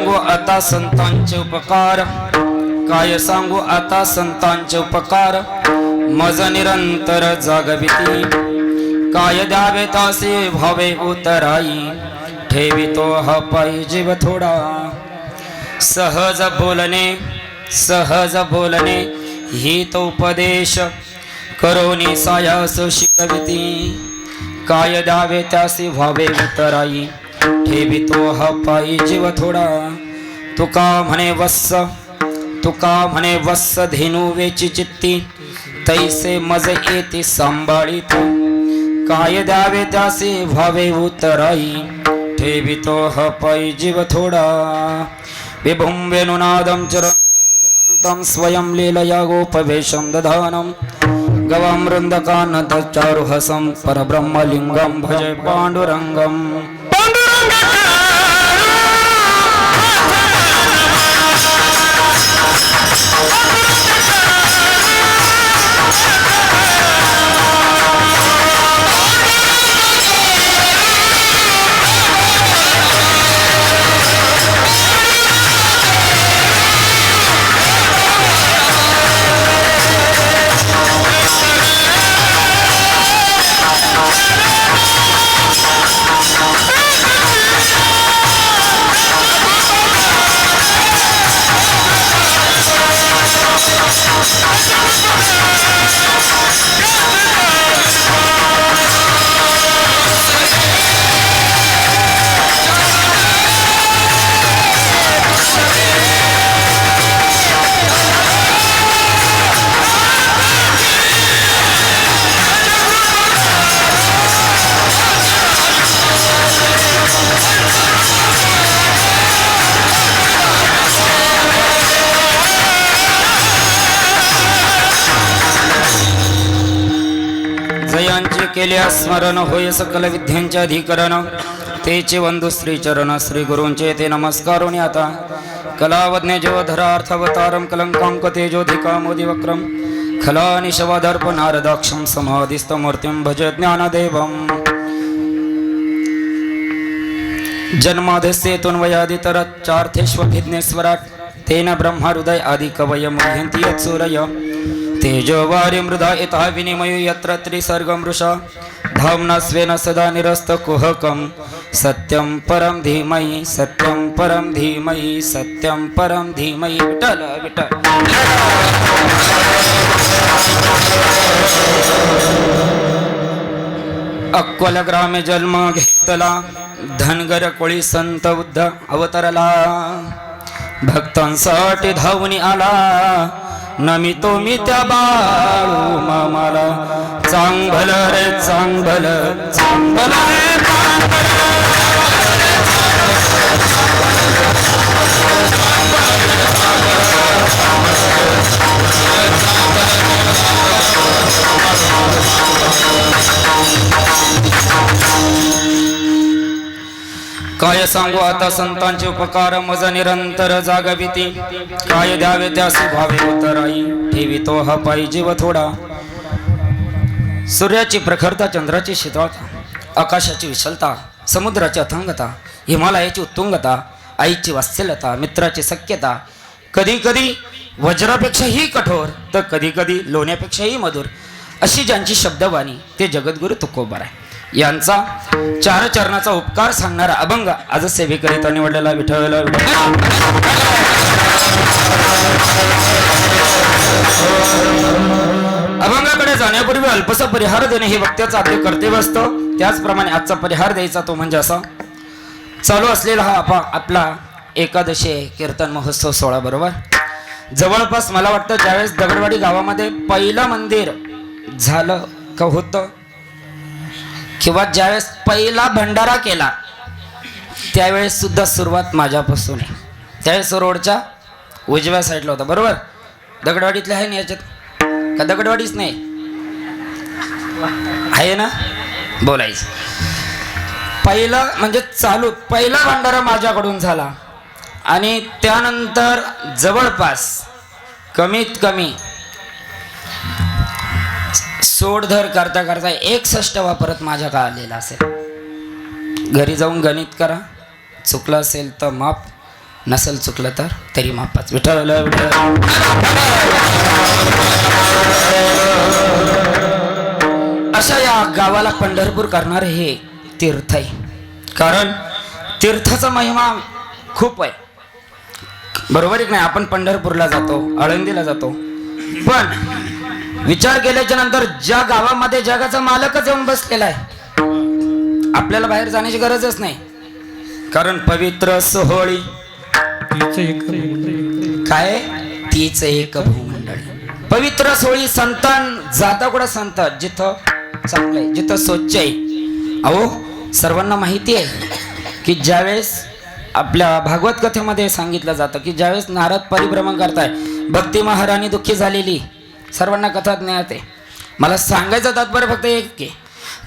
सांगू आता संतांचे उपकार, काय सांगू आता संतांचे उपकार, मज निरंतर जागविती, काय द्यावे तासे भावे उतराई, ठेवितो हा पायी जीव थोडा, सहज बोलणे ही तो उपदेश, करोनी सायास शिकविती, काय द्यावे त्यासी व्हावे उतराई, ठेवितो हा पायी जीव थोडा, तुका म्हणे वत्स धेनु वेची चित्ती, तैसे मज येते सांभाळीत, काय द्यावे त्यासी व्हावे उतराई, ठेवितो हा पायी जीव थोडा, विभुं वेणुनादं चरन्तं स्वयं लीलया गोपवेशं दधानं, गवामृन्दकानतचारुहसं परब्रह्मलिङ्गं भजे पाण्डुरङ्गम्। जयांचे केले स्मरण होय सकल विद्यांचे अधिकरण, तेचे वंदु श्री चरण श्री गुरूंचे ते नमस्कारोनी आता, कलावज्ञ जोधरार्थवतारम कलंकांक तेजोधिका मोदी वक्रम, खलानिशवदर्प नारदाक्षं समाधिस्थ मूर्तिं भज ज्ञानदेवम्। जन्माधस्येतुन्वयादितरच्चार्थेष्वभिज्ञेश्वराट्, तेन ब्रह्महृदय आदि कवय मुह्यन्ति यत्सूरय, तेजोवारि मृदा इतः विनिमयो यत्र त्रिसर्गमृषा, धाम्ना स्वेन सदा निरस्तकुहकं, सत्यं परं धीमहि सत्यं परं धीमहि सत्यं परं धीमहि। विठ्ठल विठ्ठल। अक्कोला ग्रामे जन्म घेतला, धनगर कोळी संत बुद्ध अवतरला, भक्तांसाठी धावून आला, नमितो मी त्या बाळू मामाला, चांगल रे चांगल चांगल रे काय सांगू आता संतांचे उपकार, मज निरंतर जागविती, काय द्यावे त्यासी भावे उतराई, ठेवितो हा पायी जीव थोडा, सूर्याची प्रखरता, चंद्राची शीतळता, आकाशाची विशालता, समुद्राची अथांगता, हिमालयाची उत्तुंगता, आईची वात्सल्यता, मित्राची सख्यता, कधी कधी वज्रापेक्षाही कठोर तर कधी कधी लोण्यापेक्षाही मधुर, अशी ज्यांची शब्दवाणी ते जगद्गुरु तुकोबार आहे, यांचा चार चरणाचा उपकार सांगणारा अभंग आज सेवेकरिता निवडलेला विठ्ठल। अभंगाकडे जाण्यापूर्वी अल्पसा परिहार देणे हे वक्त्याचं आद्य कर्तव्य असतं, त्याचप्रमाणे आजचा परिहार द्यायचा तो म्हणजे असा, चालू असलेला हा आपला एकादशी कीर्तन महोत्सव सोहळा बरोबर जवळपास मला वाटतं ज्यावेळेस दगडवाडी गावामध्ये पहिलं मंदिर झालं का होतं, किंवा ज्यावेळेस पहिला भंडारा केला त्यावेळेस सुद्धा सुरुवात माझ्यापासून आहे, त्यावेळेस रोडच्या उजव्या साईडला होता बरोबर, दगडवाडीतले आहे ना याच्यात का दगडवाडीच नाही आहे ना बोलायचं, पहिला म्हणजे चालू पहिला भंडारा माझ्याकडून झाला, आणि त्यानंतर जवळपास कमीत कमी सोडधर करता करता 61 परत माझ्या का आलेला असेल, घरी जाऊन गणित करा, चुकलं असेल तर माफ, नसेल चुकलं तर तरी मापाच. विठ्ठल विठ्ठल. अशा या गावाला पंढरपूर करणारे हे तीर्थ आहे. कारण तीर्थाचा महिमा खूप आहे. बरोबर आहे की नाही? आपण पंढरपूरला जातो, आळंदीला जातो, पण विचार केल्याच्या नंतर ज्या गावामध्ये जगाचा मालकच येऊन बसलेला आहे, आपल्याला बाहेर जाण्याची गरजच नाही. कारण पवित्र सोहळी काय तीच एक भूमंडळी. पवित्र सोहळी संतान जाता कुठं संत जिथं चांगलं आहे, जिथं स्वच्छ आहे. अहो सर्वांना माहिती आहे की ज्यावेळेस आपल्या भागवत कथेमध्ये सांगितलं जातं की ज्यावेळेस नारद परिभ्रमण करताय, भक्ती महाराणी दुःखी झालेली, सर्वांना कथा ज्ञात आहे. मला सांगायचं तात्पर्य फक्त एक की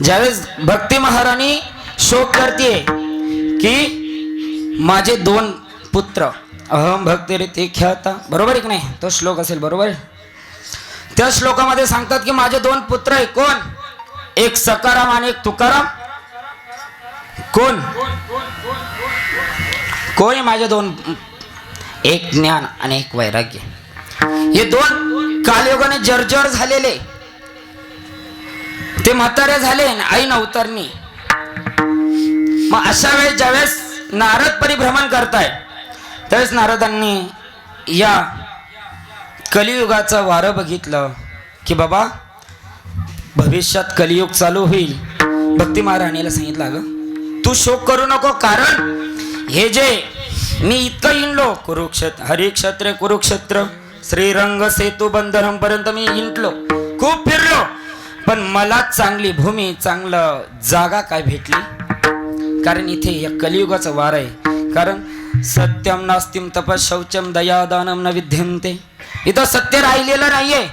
ज्यावेळेस भक्ती महाराणी शोक करते की माझे 2 पुत्र अहम भक्तिरिती ख्याता, बरोबर आहे की नाही? तो श्लोक असेल, बरोबर आहे? त्या श्लोकामध्ये सांगतात की माझे 2 पुत्र आहे. कोण? एक सकाराम आणि एक तुकाराम. कोण कोण आहे माझे 2? एक ज्ञान आणि एक वैराग्य. हे 2 कालयुगाने जर्जर झालेले, ते म्हातारे झाले, आई नवतरणी. मग अशा वेळेस ज्यावेळेस नारद परिभ्रमण करताय, त्यावेळेस नारदांनी या कलियुगाचं वारं बघितलं की बाबा भविष्यात कलियुग चालू होईल. भक्ती महाराणीला सांगितलं, अगं तू शोक करू नको, कारण हे जे मी इतकं हिंडलो, कुरुक्षेत्र हरिक्षेत्र कुरुक्षेत्र श्रीरंग सेतू बंदरम पर्यंत मी हिंडलो, खूप फिरलो, पण मला चांगली भूमी, चांगलं जागा काय भेटली? कारण इथे या कलियुगाचं वार आहे. कारण सत्यम नास्तिम तपस शौचम दयादानम न विद्यन्ते. इथं सत्य राहिलेलं नाहीये.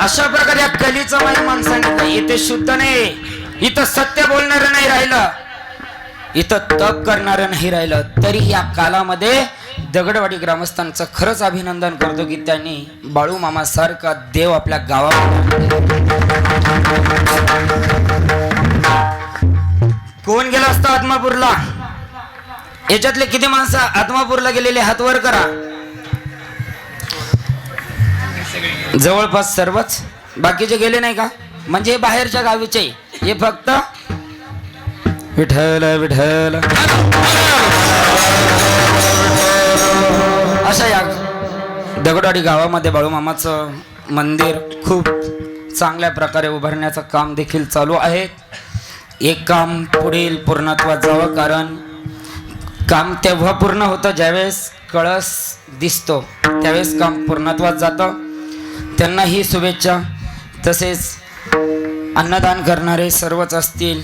अशा प्रकारे या कलीचं महिमान सांगितलं. इथे शुद्ध नाही, इथं सत्य बोलणारं नाही राहिलं, इथं तप करणारं नाही राहिलं. तरी या कालामध्ये दगडवाडी ग्रामस्थांचं खरंच अभिनंदन करतो की त्यांनी बाळू मामा सारखा देव आपल्या गावामध्ये. कोण गेला असता आत्मापूरला? याच्यातले किती माणसं आत्मापूरला गेलेले हात वर करा. जवळपास सर्वच. बाकीचे गेले नाही का? म्हणजे बाहेरच्या गावीचे, हे फक्त विठ्ठल विठ्ठल. अशा या दगडवाडी गावामध्ये बाळूमामाचं मंदिर खूप चांगल्या प्रकारे उभारण्याचं काम देखील चालू आहे. एक काम पुढील पूर्णत्वात जावं, कारण काम तेव्हा पूर्ण होतं ज्यावेळेस कळस दिसतो, त्यावेळेस काम पूर्णत्वात जातं. त्यांनाही शुभेच्छा. तसेच अन्नदान करणारे सर्वच असतील.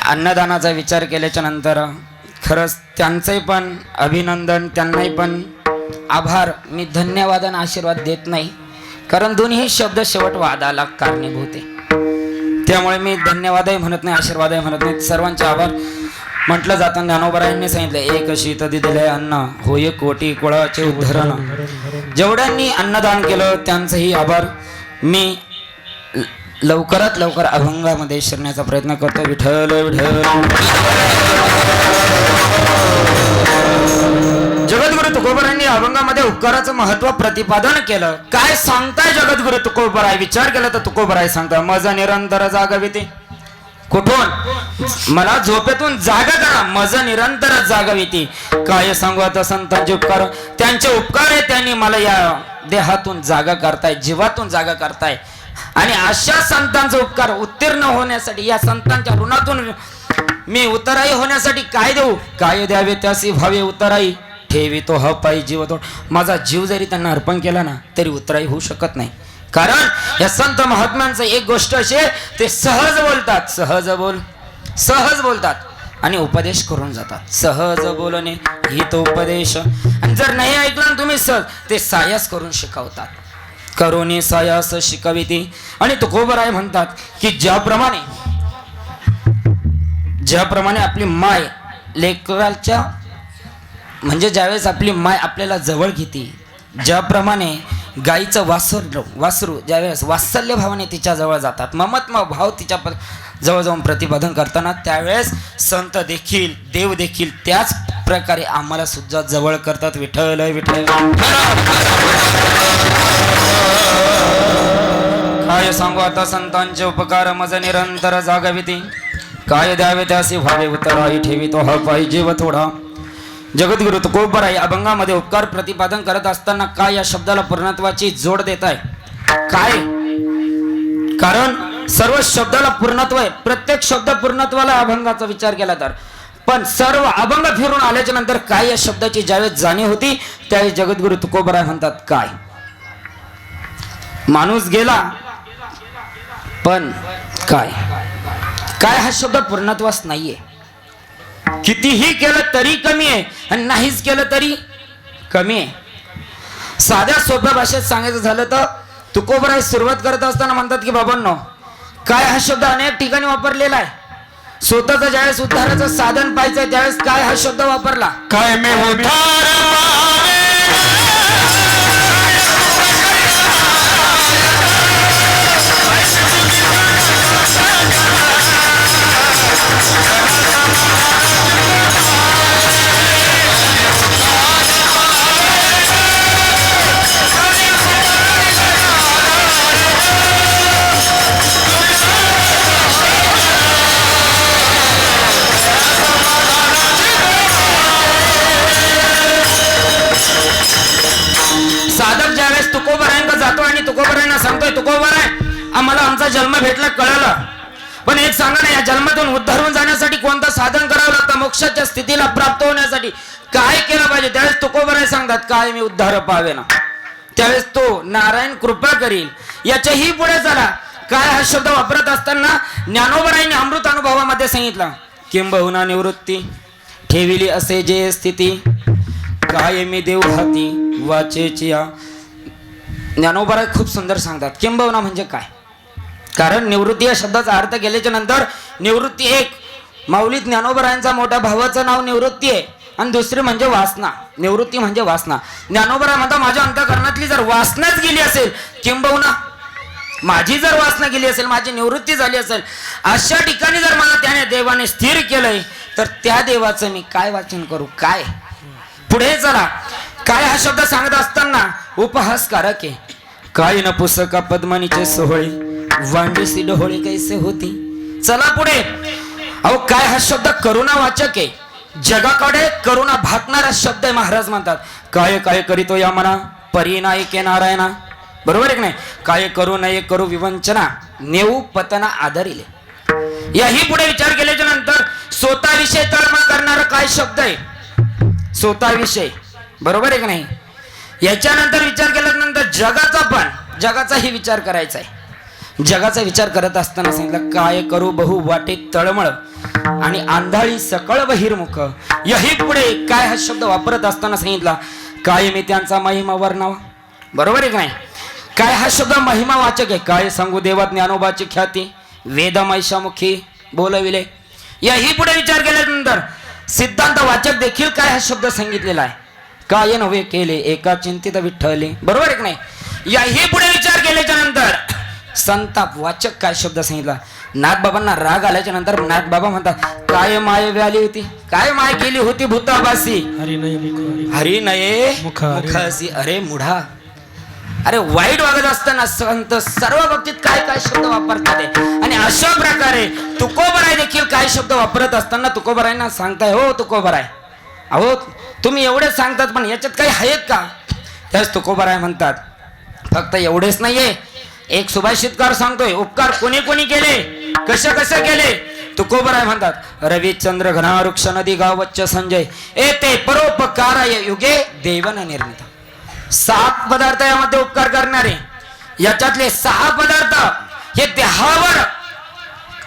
अन्नदानाचा विचार केल्याच्या नंतर खरंच त्यांचंही पण अभिनंदन, त्यांनाही पण आभार. मी धन्यवाद आणि आशीर्वाद देत नाही, कारण दोन्ही शब्द शेवट वादाला कारणीभूत आहे. त्यामुळे मी धन्यवादही म्हणत नाही, आशीर्वादही म्हणत नाही. सर्वांचे आभार. म्हटलं जातं ज्ञानोबरायांनी सांगितलं एक शीत दिले अन्न होय कोटी कुळाचे उद्धरण. जेवढ्यांनी अन्नदान केलं त्यांचंही आभार. मी लवकरात लवकर अभंगामध्ये शिरण्याचा प्रयत्न करतो. विठ्ठल विठ्ठल. जगद्गुरु तुकोबरायांनी अभंगामध्ये उपकाराचं महत्व प्रतिपादन केलं. काय सांगताय जगद्गुरु तुकोबराय? विचार केला तर तुकोबराय सांगता मज निरंतर जागविते. कुठून? मला झोपेतून जागा करा, मज निरंतर जागविते. काय सांगू आता संतांचे उपकार. त्यांचे उपकार आहे, त्यांनी मला या देहातून जागा करताय, जीवातून जागा करताय. आणि अशा संतांचा उपकार उत्तीर्ण होण्यासाठी, या संतांच्या ऋणातून मी उतराई होण्यासाठी काय देऊ? काय द्यावे त्यासी भावे उतराई. ठेवी तो ह पायी जीव तोड. माझा जीव जरी त्यांना अर्पण केला ना तरी उतराई होऊ शकत नाही. कारण या संत महात्म्यांचं एक गोष्ट अशी आहे, ते सहज बोलतात, सहज बोलतात आणि उपदेश करून जातात. सहज बोलणे ही तो उपदेश. आणि जर नाही ऐकलं तुम्ही सहज, ते सायास करून शिकवतात. करोनी सायास शिकविती. आणि तुकोबराय म्हणतात की ज्याप्रमाणे आपली माय लेकराच्या म्हणजे ज्यावेळेस आपली माय आपल्याला जवळ घेते, ज्याप्रमाणे गाईचं वासरू ज्यावेळेस वात्सल्य भावाने तिच्या जवळ जातात, ममत्व भाव तिच्या जवळ जाऊन प्रतिपादन करताना, त्यावेळेस संत देखील देव देखील त्याच प्रकारे आम्हाला सुद्धा जवळ करतात. विठ्ठल विठ्ठल. काय सांगू आता संतांचे उपकार मज निरंतर जागविती. काय द्यावे त्यासी भावे उतराई. ठेवी तो ह पायी जीव थोडा. जगद्गुरु तुकोबराय अभंगामध्ये उपकार प्रतिपादन करत असताना काय या शब्दाला पूर्णत्वाची जोड देत आहे? काय? कारण सर्व शब्दाला पूर्णत्व आहे. प्रत्येक शब्द पूर्णत्वाला अभंगाचा विचार केला तर, पण सर्व अभंग फिरून आल्याच्या नंतर काय या शब्दाची ज्यावेळेस जाणीव होती त्यावेळेस जगद्गुरु तुकोबराय म्हणतात काय? माणूस गेला पण काय? काय हा शब्द पूर्णत्वास नाहीये. कितीही केलं तरी कमी आहे आणि नाहीच केलं तरी कमी आहे. साध्या सोप्या भाषेत सांगायचं झालं तर तुकोबराय सुरुवात करत असताना म्हणतात की बाबांनो, काय हा शब्द अनेक ठिकाणी वापरलेला आहे. स्वतःचं ज्यावेळेस उद्धाराचं साधन पाहिजे त्यावेळेस काय हा शब्द वापरला? काय मे साधक ज्यावेळेस तुकोबरायांना जातो आणि तुकोबरायांना सांगतोय तुकोबराय आम्हाला आमचा जन्म भेटला कळलं, पण एक सांगा ना, या जन्मातून उद्धारून जाण्यासाठी कोणतं साधन करावं लागतं? मोक्षाच्या स्थितीला प्राप्त होण्यासाठी काय केलं पाहिजे? त्यावेळेस तुकोबराय सांगतात काय मी उद्धार पावे ना. त्यावेळेस तो नारायण कृपा करील याच्याही पुढे चला. काय हा शब्द वापरत असताना ज्ञानोबरायांनी अमृत अनुभवामध्ये सांगितलं किंबहुना निवृत्ती ठेविली असे जे स्थिती काय मी देव हाती वाचेची. ज्ञानोबराय खूप सुंदर सांगतात किंबहुना म्हणजे काय. कारण निवृत्ती या शब्दाचा अर्थ केल्याच्या नंतर निवृत्ती एक माऊली ज्ञानोबरायांचा मोठ्या भावाचं नाव निवृत्ती आहे आणि दुसरी म्हणजे वासना. निवृत्ती म्हणजे वासना. ज्ञानोबराय म्हणतात माझ्या अंतःकरणातली जर वासनाच गेली असेल, किंबहुना माझी जर वासना गेली असेल, माझी निवृत्ती झाली असेल, अशा ठिकाणी जर मला त्याने देवाने स्थिर केलंय तर त्या देवाचं मी काय वाचन करू? काय पुढे चला. काय हा शब्द सांगत असताना उपहासकारक आहे. काय न पुस्तका पद्मनीचे सोहळे वांडीसी डोळे कैसे होती. चला पुढे. अहो काय हा शब्द करुणा वाचक आहे. जगाकडे करुणा भाकणारा शब्द आहे. महाराज म्हणतात काय काय करीतो या मना परिनायके नारायणा. बरोबर आहे की नाही? काय करू नये करू विवंचना नेऊ पतना आदरिले. याही पुढे विचार केल्याच्या नंतर स्वतःविषयी तळमळ करणारा काय शब्द आहे? स्वतःविषयी. बरोबर आहे की नाही? याच्यानंतर विचार केल्यानंतर जगाचाही विचार करायचा आहे. जगाचा विचार करत असताना सांगितलं काय करू बहु वाटे तळमळ आणि आंधळी सकळ बहिर्मुख. यही पुढे काय हा शब्द वापरत असताना सांगितला काय मी त्यांचा महिमा वर्णावा. बरोबर आहे की नाही? काय हा शब्द महिमा वाचक आहे. काय सांगू देवा ज्ञानोबाची ख्याती वेद मैशामुखी बोलविले. याही पुढे विचार केल्यानंतर सिद्धांत वाचक देखील काय हा शब्द सांगितलेला आहे, काय नव्हे केले एका चिंतित विठ्ठले, बरोबर आहे की नाही. याही पुढे विचार केल्याच्या नंतर संताप वाचक काय शब्द सांगितला. नाथबाबांना राग आल्याच्या नंतर नाथबाबा म्हणतात, काय माय व्याली होती, काय माय केली होती भूताबासी, हरी नये मुखासी. अरे मुढा, अरे वाईट वागत असताना संत सर्व बाबतीत काय काय शब्द वापरतात. आणि अशा प्रकारे तुकोबराय देखील काय शब्द वापरत असताना तुकोबरायांना सांगताय, हो तुकोबराय, अहो तुम्ही एवढेच सांगतात पण याच्यात काही आहेत का. त्याच तुकोबराय म्हणतात, फक्त एवढेच नाहीये, एक सुभाषितकार सांगतोय, उपकार कोणी कोणी केले, कसे कसे केले. तुकोबराय म्हणतात, रविचंद्र घना वृक्ष नदी गाव वच्च संजय एते परोपकाराय युगे देवन निर्मित. 7 पदार्थ यामध्ये उपकार करणारे, याच्यातले 6 पदार्थ हे देहावर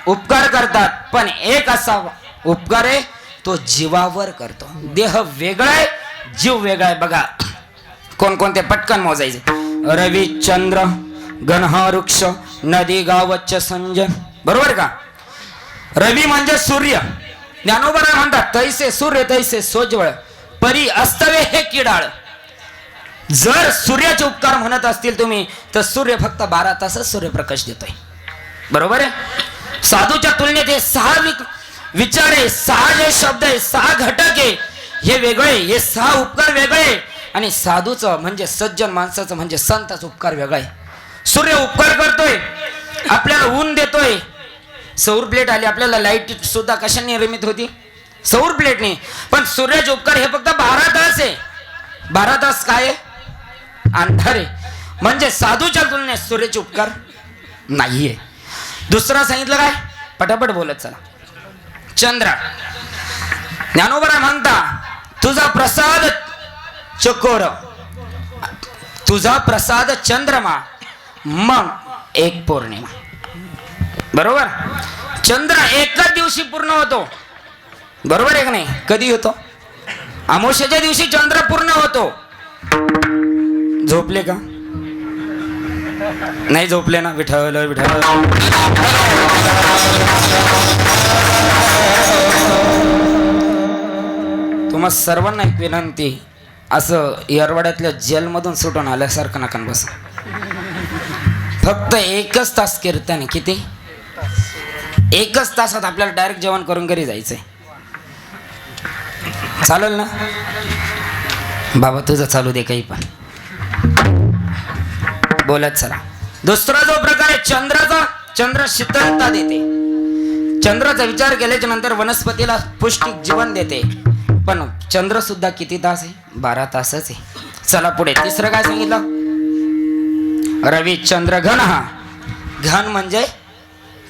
उपकार करतात, पण एक असा उपकार आहे तो जीवावर करतो. देह वेगळा आहे, जीव वेगळा आहे. बघा कोणकोणते पटकन मोजायचे. रविचंद्र गणहा वृक्ष नदी गाव वच्च संजय, बरोबर का. रवी म्हणजे सूर्य. ज्ञानोबा म्हणतात, तैसे सूर्य तैसे सोज्वळ परी अस्तवे हे किडाळ. जर सूर्याचे उपकार म्हणत असतील तुम्ही तर सूर्य फक्त 12 तासच सूर्यप्रकाश देतोय, बरोबर आहे. साधूच्या तुलनेत हे 6 विचार आहे, 6 जे शब्द आहे, 6 घटक आहे, हे वेगळे, हे 6 उपकार वेगळे. आणि साधूचं म्हणजे सज्जन माणसाचं म्हणजे संताचा उपकार वेगळा आहे. सूर्य उपकार करतोय, आपल्याला ऊन देतोय. सौर प्लेट आली, आपल्याला लाईट सुद्धा कशाने निर्मित होती, सौर प्लेटने. पण सूर्याचे उपकार हे फक्त 12 तास आहे. 12 तास काय आहे, अंधारे. म्हणजे साधूच्या तुलनेत सूर्याचे उपकार नाहीये. दुसरा सांगितलं काय, पटापट बोलत चला. चंद्र. ज्ञानोबा म्हणता, तुझा प्रसाद चकोर, तुझा प्रसाद चंद्रमा, मग एक पौर्णिमा, बरोबर. चंद्र एकाच दिवशी पूर्ण होतो, बरोबर आहे का नाही. कधी होतो, अमावस्येच्या दिवशी चंद्र पूर्ण होतो. झोपले का, नाही झोपले ना, विठ्ठल विठ्ठल. तुम्हा सर्वांना एक विनंती, असं येरवाड्यातल्या जेलमधून सुटून आल्यासारखं नका बस. फक्त 1च तास कीर्तन, किती, 1च तासात आपल्याला डायरेक्ट जेवण करून घरी जायचंय. चालेल ना बाबा, तुझं चालू दे काही पण बोलत चला. दुसरा जो प्रकार आहे चंद्राचा, चंद्र शीतलता देते. चंद्राचा विचार केल्याच्या नंतर वनस्पतीला पौष्टिक जीवन देते. पण चंद्र सुद्धा किती तास आहे, 12 तासच आहे. चला पुढे. तिसरं काय सांगितलं, रवी चंद्र घन. हा घन म्हणजे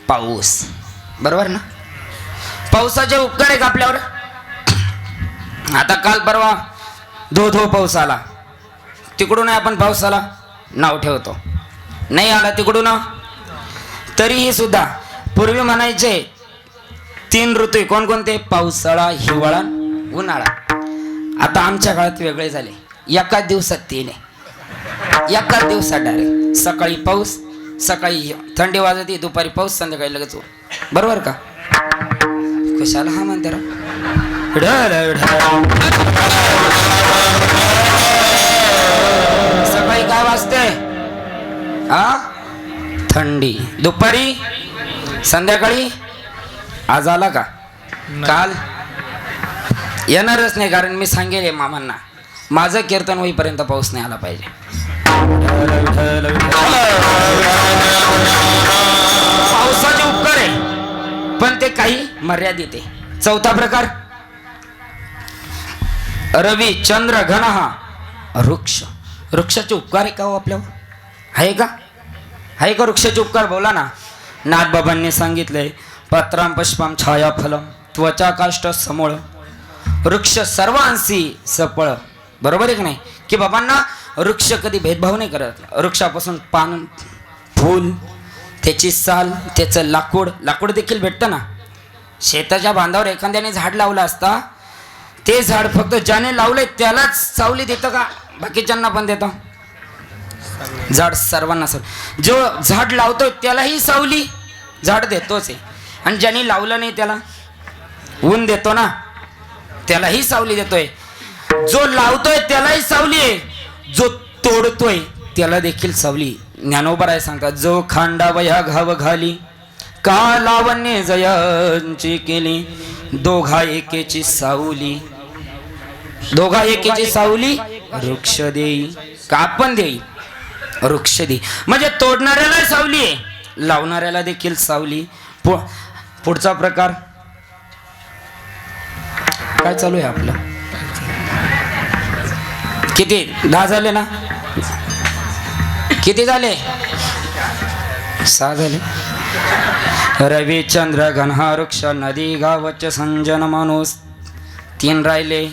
पाऊस, बरोबर ना. पावसाचे उपकार आहे का आपल्यावर. आता काल परवा धो पाऊस आला, तिकडून आपण पावसाला नाव ठेवतो. नाही आला तिकडून, तरीही सुद्धा पूर्वी म्हणायचे 3 ऋतू कोणकोणते, पावसाळा, हिवाळा, उन्हाळा. आता आमच्या काळात वेगळे झाले, एकाच दिवसात 3 आहे. एकाच दिवसात डायरेक्ट सकाळी पाऊस, सकाळी थंडी वाजते, दुपारी पाऊस, संध्याकाळी लगेच, बरोबर का. कशाला हा म्हणते रा. सकाळी काय वाजते, थंडी, दुपारी, संध्याकाळी. आज आला का, काल येणारच नाही, कारण मी सांगेल मामांना माझं कीर्तन होईपर्यंत पाऊस नाही आला पाहिजे. पावसाचे उपकार आहे पण ते काही मर्यादित आहे. चौथा प्रकार, रवी चंद्र घन. हा वृक्ष. वृक्षाचे उपकार आहे का हो आपल्यावर, आहे का, आहे का वृक्षाचे उपकार, बोला ना. नाथबाबांनी सांगितलंय, पत्राम पुष्पम छाया फलम त्वचा काष्ठ समूळ वृक्ष सर्वांशी सफळ, बरोबर आहे की नाही. की बाबांना वृक्ष कधी भेदभाव नाही करत. वृक्षापासून पान, फूल, त्याची साल, त्याचं लाकूड, लाकूड देखील भेटतं ना. शेताच्या बांधावर एखाद्याने झाड लावलं असता, ते झाड फक्त ज्याने लावलंय त्यालाच सावली देतं का, बाकीच्यांना पण देतं. झाड सर्वांना जो झाड लावतोय त्यालाही सावली झाड देतोच आहे, आणि ज्याने लावलं नाही त्याला ऊन देतो ना त्यालाही सावली देतोय, जो लावतोय त्यालाही सावली आहे, जो तोडतोय त्याला देखील सावली. ज्ञानोबा राय सांगतात, जो खांडावया घाव घाली का लावण्य जयांची केली, दोघा एकेची सावली, दोघा एकेची सावली वृक्ष देई, का आपण देई वृक्ष देई. म्हणजे तोडणाऱ्याला सावली आहे, लावणाऱ्याला देखील सावली. पुढचा प्रकार काय चालू आहे आपलं? किती 10 झाले ना? किती झाले? 6 झाले. रविचंद्र घनहा वृक्ष नदी गावच संजन माणूस. 3 राहिले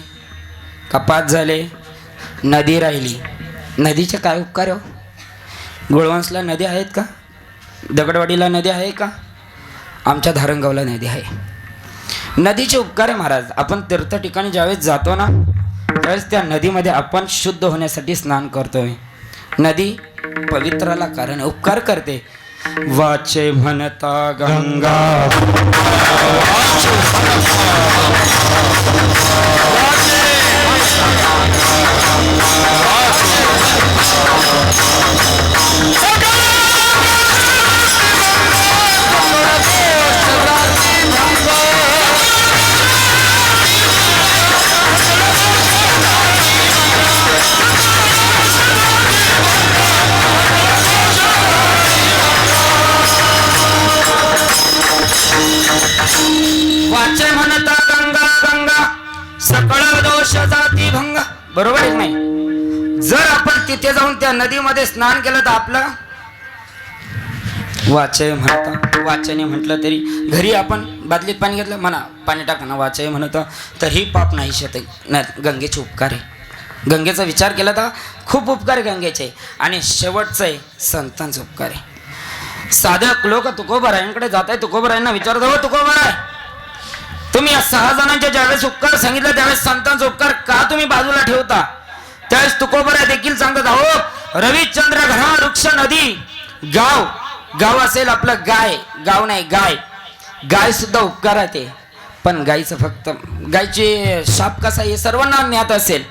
का 5 झाले? नदी राहिली. नदीचे काय उपकार हो? गुळवंशला नदी आहेत का? दगडवाडीला नदी आहे का? आमच्या धारणगावला नदी आहे. नदीचे उपकार आहे महाराज. आपण तीर्थ ठिकाणी ज्यावेळेस जातो ना त्यावेळेस त्या नदीमध्ये आपण शुद्ध होण्यासाठी स्नान करतोय. नदी पवित्राला कारण उपकार करते. वाचे म्हणता गंगा वाचे म्हणता गंगा गंगा सकळ दोष जाती भंगा. बरोबर आहे नाही? जर आपण तिथे जाऊन त्या नदीमध्ये स्नान केलं तर आपलं वाचय म्हणता. वाचने म्हटलं तरी घरी आपण बादलीत पाणी घेतलं म्हणा पाणी टाकणं वाचय म्हणतं तरी पाप नाही शेत. गंगेचे उपकार आहे. गंगेचा विचार केला तर खूप उपकार आहे गंगेचे. आणि शेवटचं आहे संतांचा उपकार आहे. साधक लोक तुकोबारायांकडे जात आहे. तुकोबारायांना विचारत हो तुकोबाराय तुम्ही या 6 जणांच्या ज्यावेळेस उपकार सांगितलं त्यावेळेस संतांचा उपकार का तुम्ही बाजूला ठेवता? त्यावेळेस तुकोबाराय देखील सांगतात, अहो रविचंद्र घरा वृक्ष नदी गाव. गाव असेल आपलं गाय, गाव नाही गाय. गाय सुद्धा उपकार आहे. पण गायचं फक्त गायचे शाप कसा हे सर्वांना ज्ञात असेल.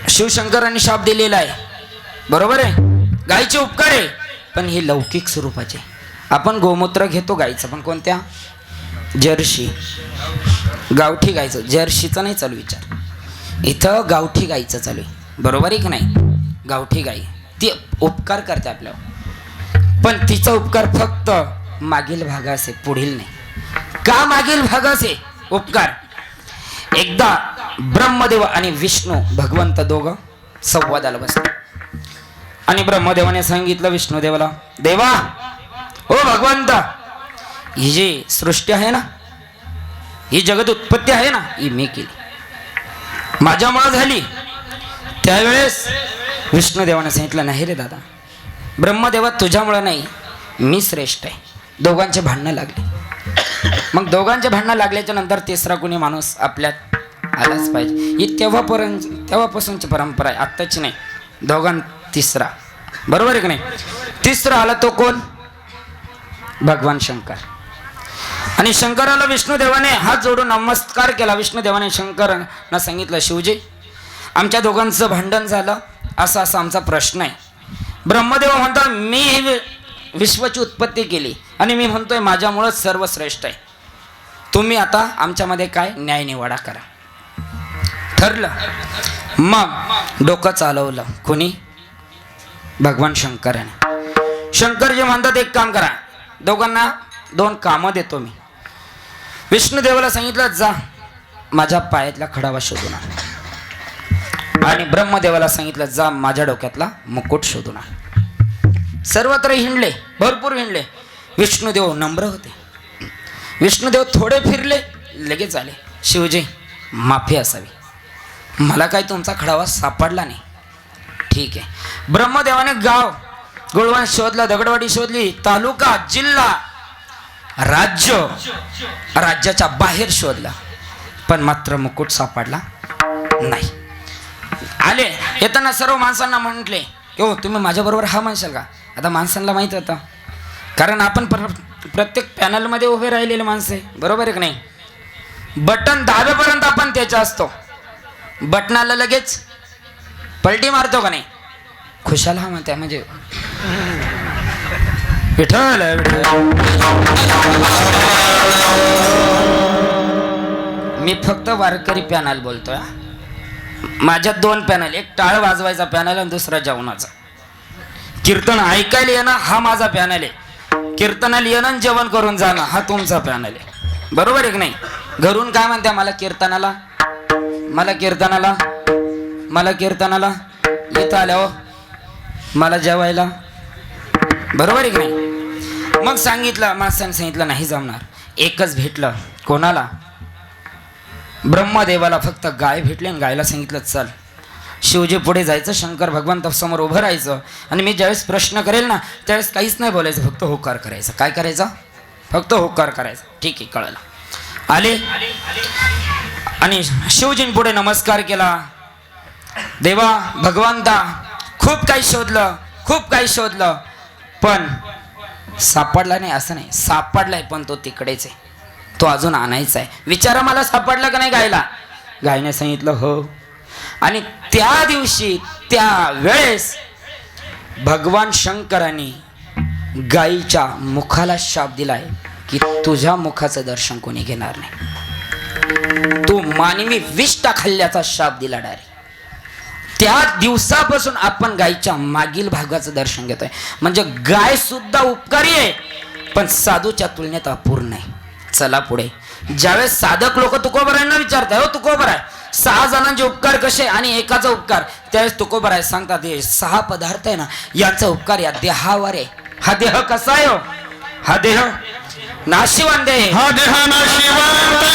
शिवशंकरांनी शाप दिलेला आहे. बरोबर आहे? गायचे उपकार आहे पण हे लौकिक स्वरूपाचे. आपण गोमूत्र घेतो गायचं पण कोणत्या? जर्शी गावठी गायचं. जर्शीचं नाही चालू विचार. इथं गावठी गायचं चालू आहे. बरोबर आहे की नाही? गावठी गाय ती उपकार करते आपल्यावर पण तिचा उपकार फक्त मागील भागासे पुढील नाही. का मागील भागासे उपकार? एकदा ब्रह्मदेव आणि विष्णू भगवंत दोघं संवादाला बसले आणि ब्रह्मदेवाने सांगितलं विष्णुदेवाला, देवा ओ भगवंत ही जी सृष्टी आहे ना ही जगत उत्पत्ती आहे ना ही मी केली, माझ्यामुळे झाली. त्यावेळेस विष्णुदेवाने सांगितलं, नाही रे दादा ब्रह्मदेवा तुझ्यामुळे नाही मी श्रेष्ठ आहे. दोघांचे भांडणं लागले. मग दोघांचे भांडणं लागल्याच्या नंतर तिसरा कोणी माणूस आपल्यात आलाच पाहिजे. ही तेव्हापासूनची परंपरा आहे, आत्ताची नाही. दोघां तिसरा. बरोबर आहे की नाही? तिसरा आला तो कोण? भगवान शंकर. आणि शंकराला विष्णुदेवाने हात जोडून नमस्कार केला. विष्णुदेवाने शंकरांना सांगितलं, शिवजी आमच्या दोघांचं भांडण झालं, असा असा आमचा प्रश्न आहे. ब्रह्मदेव म्हणता मी ही विश्वाची उत्पत्ती केली आणि मी म्हणतोय माझ्यामुळेच सर्व श्रेष्ठ आहे. तुम्ही आता आमच्यामध्ये काय न्याय निवाडा करा. ठरलं. मग डोकं चालवलं कोणी? भगवान शंकराने. शंकरजी म्हणतात एक काम करा, दोघांना 2 कामं देतो मी. विष्णुदेवाला सांगितलं जा माझ्या पायातला खडावा शोधून आण. आणि ब्रह्मदेवाला सांगितलं जा माझ्या डोक्यातला मुकुट शोधून आण. सर्वत्र हिंडले, भरपूर हिंडले. विष्णुदेव नम्र होते. विष्णुदेव थोडे फिरले लगेच आले, शिवजी माफी असावी, मला काही तुमचा खडावा सापडला नाही. ठीक आहे. ब्रह्मदेवाने गाव गुळवंश शोधला, दगडवाडी शोधली, तालुका जिल्हा राज्य राज्याच्या बाहेर शोधला पण मात्र मुकुट सापडला नाही. आले येताना सर्व माणसांना म्हटले की हो तुम्ही माझ्याबरोबर हा म्हणशाल का? आता माणसांना माहीत होतं कारण आपण प्रत्येक पॅनलमध्ये उभे राहिलेले माणसं आहे. बरोबर आहे की नाही? बटन दाबेपर्यंत आपण त्याच्या असतो, बटनाला लगेच पलटी मारतो का नाही? खुशाल हा म्हणते म्हणजे विठ्ठल मी फक्त वारकरी पॅनल बोलतोय. माझ्यात 2 पॅनल, एक टाळ वाजवायचा पॅनल आणि दुसरा जेवणाचा. कीर्तन ऐकायला येणं हा माझा पॅनल आहे, कीर्तनाला येणं आणि जेवण करून जाणं हा तुमचा पॅनल आहे. बरोबर आहे की नाही? घरून काय म्हणते, मला कीर्तनाला इथं आल्या मला जेवायला. बरोबर आहे की नाही? मग सांगितलं, माणसाने सांगितलं नाही जमणार. एकच भेटलं, कोणाला? ब्रह्मदेवाला फक्त गाय भेटली आणि गायला सांगितलं चल शिवजी पुढे जायचं, शंकर भगवंत समोर उभं राहायचं आणि मी ज्यावेळेस प्रश्न करेल ना त्यावेळेस काहीच नाही बोलायचं, फक्त होकार करायचं. काय करायचं? फक्त होकार करायचं. ठीक आहे, कळलं. आले आणि शिवजींनी पुढे नमस्कार केला. देवा भगवंता खूप काही शोधलं पण सापडला नाही. असं नाही, सापडलाय पण तो तिकडेच आहे, तो अजून आणायचा आहे. विचारा मला सापडला का नाही गायला? गायने सांगितलं हो. आणि त्या दिवशी त्या वेळेस भगवान शंकरांनी गायीच्या मुखाला शाप दिलाय की तुझ्या मुखाचं दर्शन कोणी घेणार नाही. तू मानवी विष्टा खाल्ल्याचा शाप दिला डायरेक्ट. त्या दिवसापासून आपण गायीच्या मागील भागाचं दर्शन घेतोय. म्हणजे गाय सुद्धा उपकारी आहे पण साधूच्या तुलनेत अपूर्ण आहे. चला पुढे. ज्यावेळेस साधक लोक तुकोबरायांना विचारतात, हो तुकोबराय 6 जणांचे उपकार कसे आणि एकाचा उपकार, त्यावेळेस तुकोबराय सांगतात हे 6 पदार्थ आहे ना यांचा उपकार या देहावर आहे. हा देह कसा आहे हो? हा देह नाशिवंत आहे. हा देह नाशिवंत.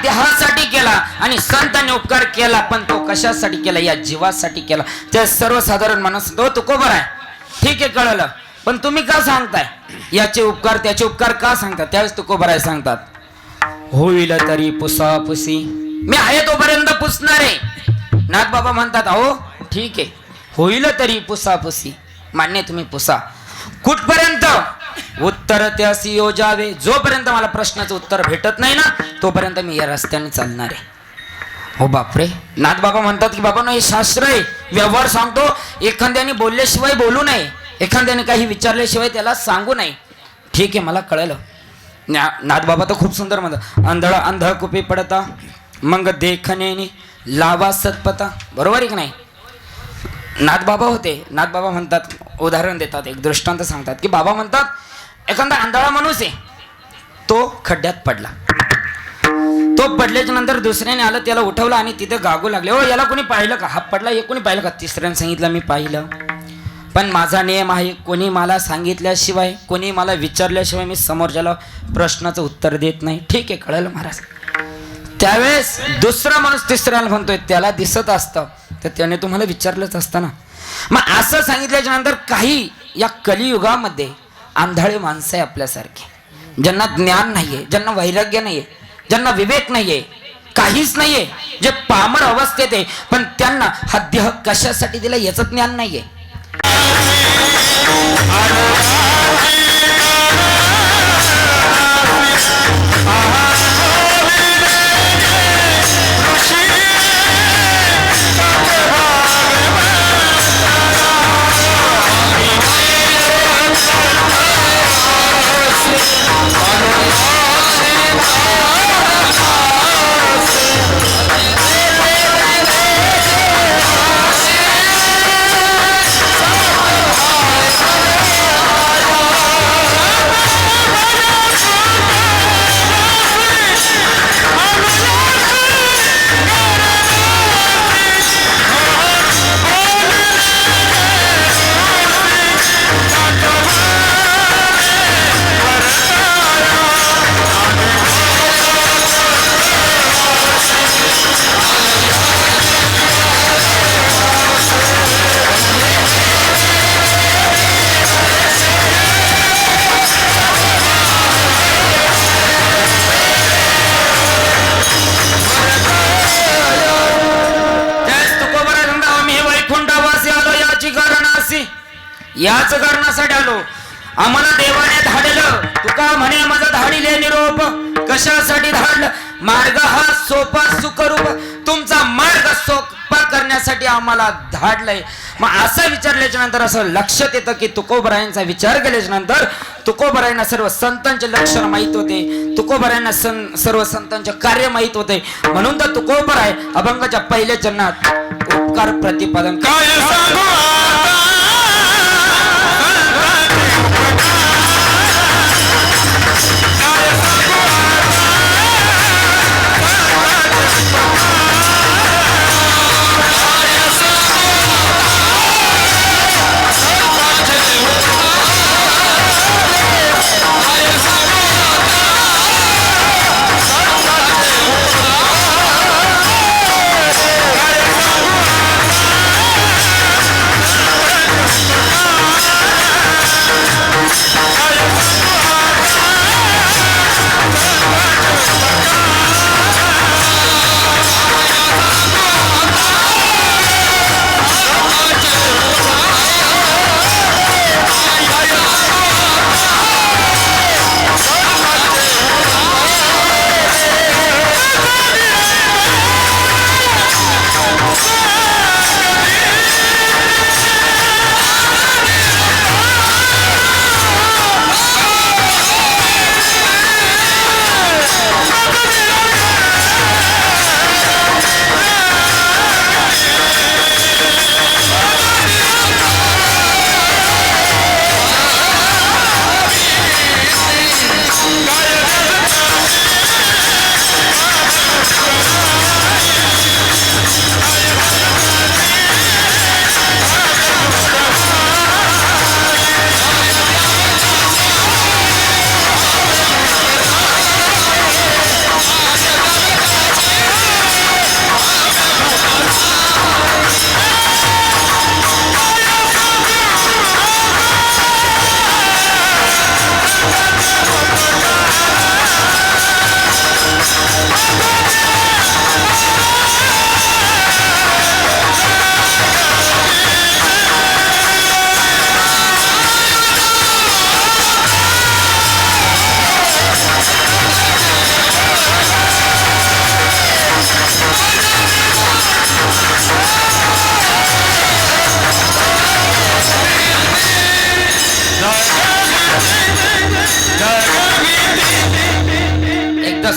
देहासाठी केला आणि संतांनी उपकार केला पण तो कशासाठी केला? या जीवासाठी केला. त्या सर्वसाधारण माणूस तो तुकोबर आहे, ठीक आहे कळलं, पण तुम्ही का सांगताय याचे उपकार त्याचे उपकार का सांगतात? त्यावेळेस तुकोबर आहे सांगतात होईल तरी पुसापुसी, मी आहे तोपर्यंत पुसणार आहे. नाथ बाबा म्हणतात अहो ठीक आहे होईल तरी पुसापुसी, मान्य तुम्ही पुसा. कुठपर्यंत? उत्तर त्यासी योजावे, जोपर्यंत मला प्रश्नाचं उत्तर भेटत नाही ना तोपर्यंत मी या रस्त्याने चालणार आहे. हो बापरे. नाथ बाबा म्हणतात की बाबा हे शास्त्र आहे, व्यवहार सांगतो, एखाद्याने बोलल्याशिवाय बोलू नये, एखाद्याने काही विचारल्याशिवाय त्याला सांगू नये. ठीक आहे मला कळलं. नाथ बाबा तर खूप सुंदर म्हणतात अंधळा अंधा कुपे पडता मग देखणे लावा सतपता. बरोबर आहे की नाही? नाथ बाबा होते, नाथ बाबा म्हणतात उदाहरण देतात, एक दृष्टांत सांगतात की बाबा म्हणतात एखादा आंधळा माणूस आहे, तो खड्ड्यात पडला, तो पडल्याच्या नंतर दुसऱ्याने आलं त्याला उठवलं आणि तिथे गागू लागले हो याला कोणी पाहिलं का? हा पडला हे कोणी पाहिलं का? तिसऱ्याने सांगितलं मी पाहिलं, पण माझा नियम आहे कोणी मला सांगितल्याशिवाय कोणी मला विचारल्याशिवाय मी समोरच्याला प्रश्नाचं उत्तर देत नाही. ठीक आहे कळलं महाराज. त्यावेळेस दुसरा माणूस तिसऱ्याला म्हणतोय त्याला दिसत असतं तर त्याने तुम्हाला विचारलंच असतं ना. मग असं सांगितल्याच्या नंतर काही या कलियुगामध्ये आंधळे माणसं आहे आपल्यासारखे, ज्यांना ज्ञान नाहीये, ज्यांना वैराग्य नाहीये, ज्यांना विवेक नाहीये, काहीच नाहीये, जे पामर अवस्थेत आहे, पण त्यांना हा देह कशासाठी दिला याचं ज्ञान नाहीये. याच कारणासाठी आलो. आम्हाला देवाने धाडलं. तुका म्हणे माझा धाडिले निरोप. कशासाठी धाडलं? मार्ग हा सोपा सुखरूप. तुमचा मार्ग सोपा करण्यासाठी आम्हाला धाडलंय. मग असं विचारल्याच्या नंतर असं लक्षात येतं की तुकोबरायांचा विचार केल्याच्या नंतर तुकोबरायांना सर्व संतांचे लक्षण माहित होते. तुकोबरायांना सर्व संतांचे कार्य माहित होते. म्हणून तर तुकोबराय अभंगाच्या पहिल्या चरणात उपकार प्रतिपादन काय सांगू.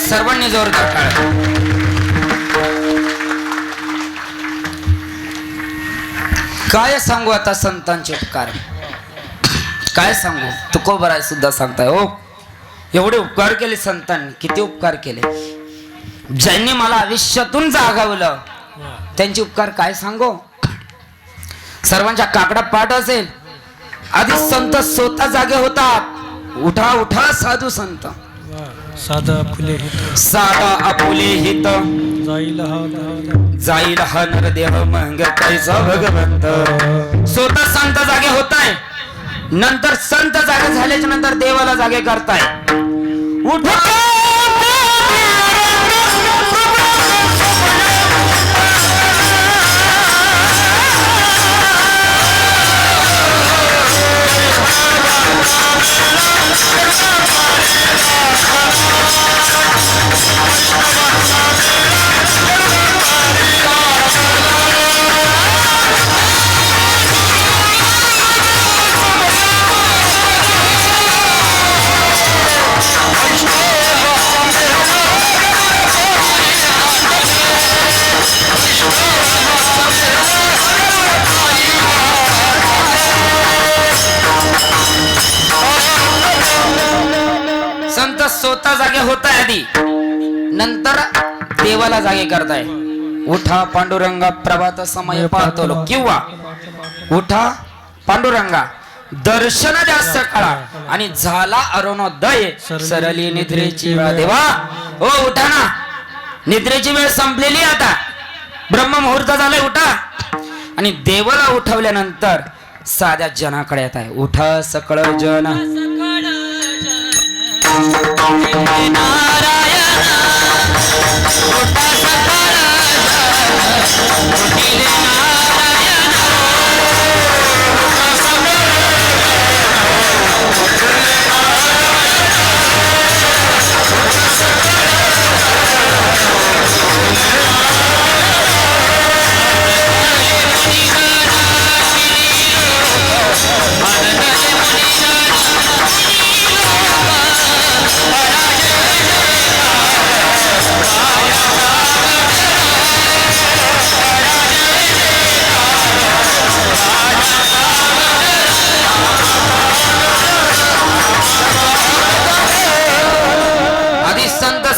सर्वांनी जोरदार टाळ्या. काय सांगू आता संतांचे उपकार. काय सांगू. तुकोबराय सुद्धा सांगताय हो एवढे उपकार केले संतांनी. किती उपकार केले. ज्यांनी मला आयुष्यातून जागावलं त्यांचे उपकार काय सांगू. सर्वांच्या काकडा पाठ असेल. आधी संत स्वतः जागे होतात. उठा उठा साधू संत. साधा आपुले हित. साधा आपुले हित. जाईल हा नरदेह मंग कैसा भगवंत. स्वतः संत जागे होताय. नंतर संत जागे झाल्याच्या नंतर देवाला जागे करताय. उठा स्वतः जागे होताय आधी, नंतर देवाला जागे करताय. उठा पांडुरंगा प्रभात समय पाहतो, किंवा उठा पांडुरंगा दर्शन द्या सकाळा आणि झाला अरुणोदय सरली निद्रेची वेळ. देवा ओ उठा ना, निद्रेची वेळ संपलेली आता, ब्रह्म मुहूर्त झालाय, उठा. आणि देवाला उठवल्यानंतर साध्या जनाकडे येत आहे. उठा सकळ जन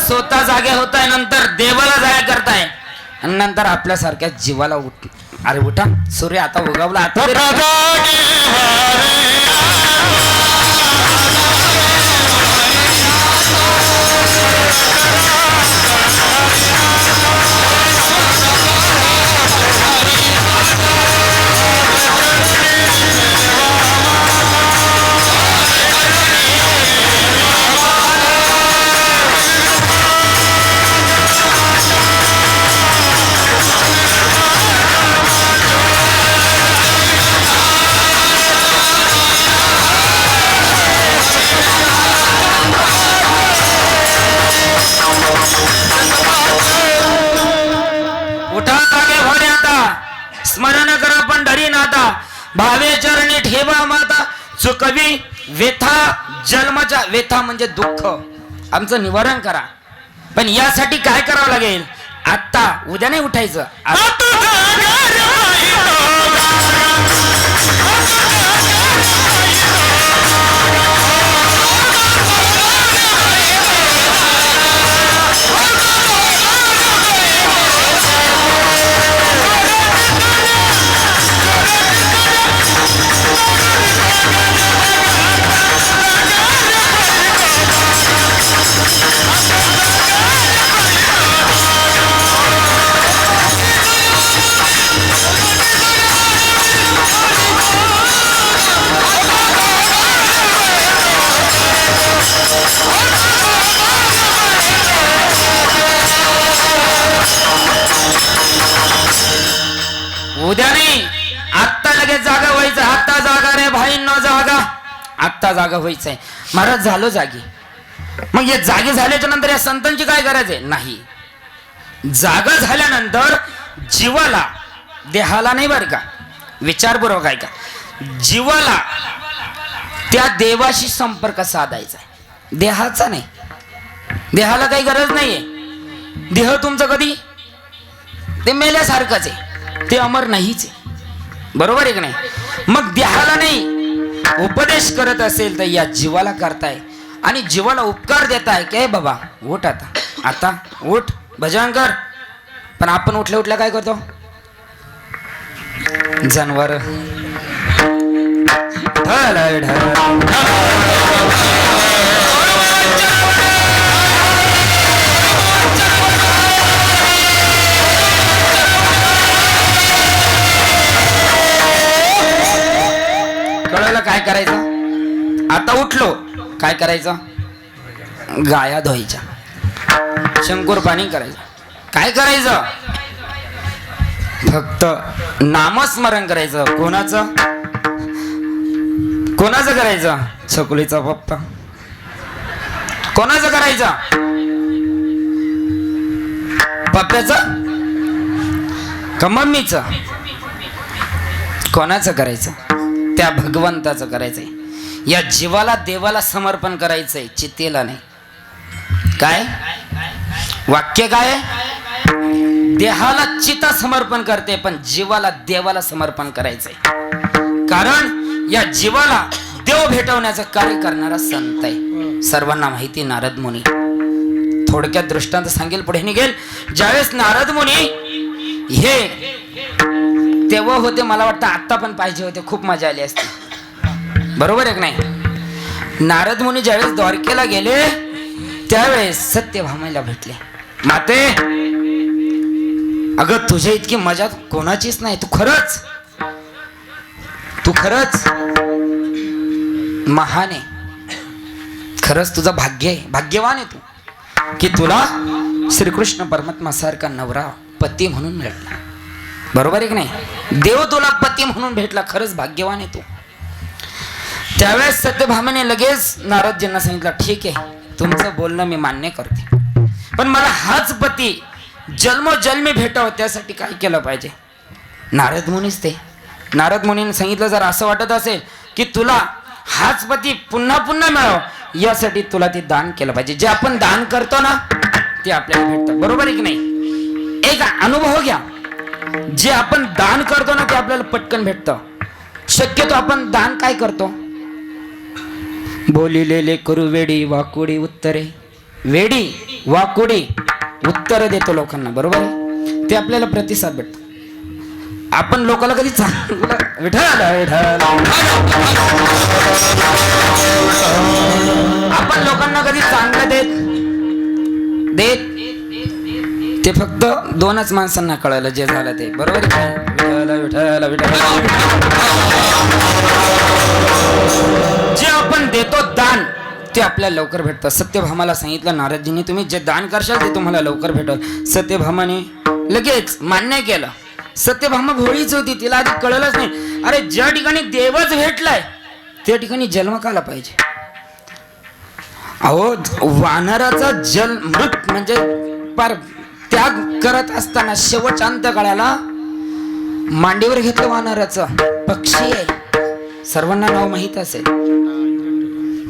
स्वतः जागे होताय, नंतर देवाला जागे करताय, आणि नंतर आपल्यासारख्या जीवाला उठ. अरे उठा, सूर्य आता उगवला, आता स्मरण करा पंढरी नाथा, भावे चरणी ठेवा माता, चुकवी व्यथा जन्माच्या. व्यथा म्हणजे दुःख, आमचं निवारण करा. पण यासाठी काय करावं लागेल? आता उद्या नाही उठायचं, उद्या नाही, आत्ता लगेच जागा व्हायचं. आत्ता जागा रे भाई, न जागा, आत्ता जागा व्हायचंय. महाराज झालो जागी. मग हे जागे झाल्याच्या नंतर या संतांची काय करायचंय? नाही, जागा झाल्यानंतर जीवाला, देहाला नाही बरं का, विचारपूर्वक आहे का, जीवाला त्या देवाशी संपर्क साधायचा आहे, देहाचा नाही. देहाला काही गरज नाहीये. देह तुमचं कधी ते मेल्यासारखंच आहे, ते अमर नाहीच आहे. बरोबर आहे की नाही? मग देहाला नाही उपदेश करत असेल तर या जीवाला करताय, आणि जीवाला उपकार देताय की बाबा उठ, आता आता उठ, भजन कर. पण आपण उठल्या उठल्या काय करतो? जानवर कळलं काय करायचं? आता उठलो काय करायचं? गाया धुवायच्या, शंकर पाणी करायचं. काय करायचं? फक्त नामस्मरण करायचं. कोणाचं? कोणाचं करायचं? छकुलीचा पप्पा. कोणाचं करायचं? पप्प्याचं का मम्मीचं? कोणाचं करायचं? त्या भगवंताचं करायचंय. या जीवाला देवाला समर्पण करायचंय, चितेला नाही. काय वाक्य काय? देहाला चिता समर्पण करते, पण जीवाला देवाला समर्पण करायचंय. कारण या जीवाला देव भेटवण्याचं कार्य करणारा संत आहे. सर्वांना माहिती नारद मुनी. थोडक्यात दृष्टांत सांगेल, पुढे निघेल. ज्यावेळेस नारद मुनी हे तेव्हा होते, मला वाटतं आत्ता पण पाहिजे होते, खूप मजा आली असती. बरोबर आहे की नाही? नारद मुनी ज्यावेळेस द्वारकेला गेले त्यावेळेस सत्यभामेला भेटले. माते, अगं तुझ्या इतकी मजा कोणाचीच नाही. तू खरंच महान आहे. खरंच तुझं भाग्य आहे, भाग्यवान आहे तू, की तुला श्रीकृष्ण परमात्मा सारखा नवरा पती म्हणून भेटला. बरोबर आहे की नाही? देव तुला पती म्हणून भेटला, खरंच भाग्यवान आहे तू. त्यावेळेस सत्यभामेने लगेच नारदजींना सांगितलं, ठीक आहे तुमचं बोलणं मी मान्य करते, पण मला हाच पती जन्मोजन्मी भेटावं, त्यासाठी काय केलं पाहिजे? नारद मुनीच ते. नारद मुनीने सांगितलं, जर असं वाटत असेल की तुला हाच पती पुन्हा पुन्हा मिळावं, यासाठी तुला ते दान केलं पाहिजे. जे आपण दान करतो ना ते आपल्याला भेटतं. बरोबर आहे की नाही? एक अनुभव घ्या, जे आपण दान करतो ना ते आपल्याला पटकन भेटतं. शक्यतो आपण दान काय करतो? बोलिलेले करू वेडी वाकुडी उत्तरे, वेडी वाकुडी उत्तर देतो लोकांना. बरोबर आहे? ते आपल्याला प्रतिसाद भेटतो. आपण लोकांना कधी चांगलं आपण लोकांना कधी चांगलं देत ते फक्त दोनच माणसांना कळलं जे झालं ते. बरोबर आहे? जे आपण देतो दान ते आपल्याला लवकर भेटतं. सत्यभामाला सांगितलं नारदजींनी, तुम्ही जे दान करशाल ते तुम्हाला लवकर भेटल. सत्यभामाने लगेच मान्य केलं. सत्यभामा भोळीच होती, तिला आधी कळलंच नाही. अरे ज्या ठिकाणी देवच भेटलाय त्या ठिकाणी जन्म काला पाहिजे? अहो, वानराचा मृत म्हणजे पार त्याग करत असताना शेवटच्या अंतकाळाला मांडीवर घेतलं वानराचं. पक्षी आहे, सर्वांना नाव माहित असेल,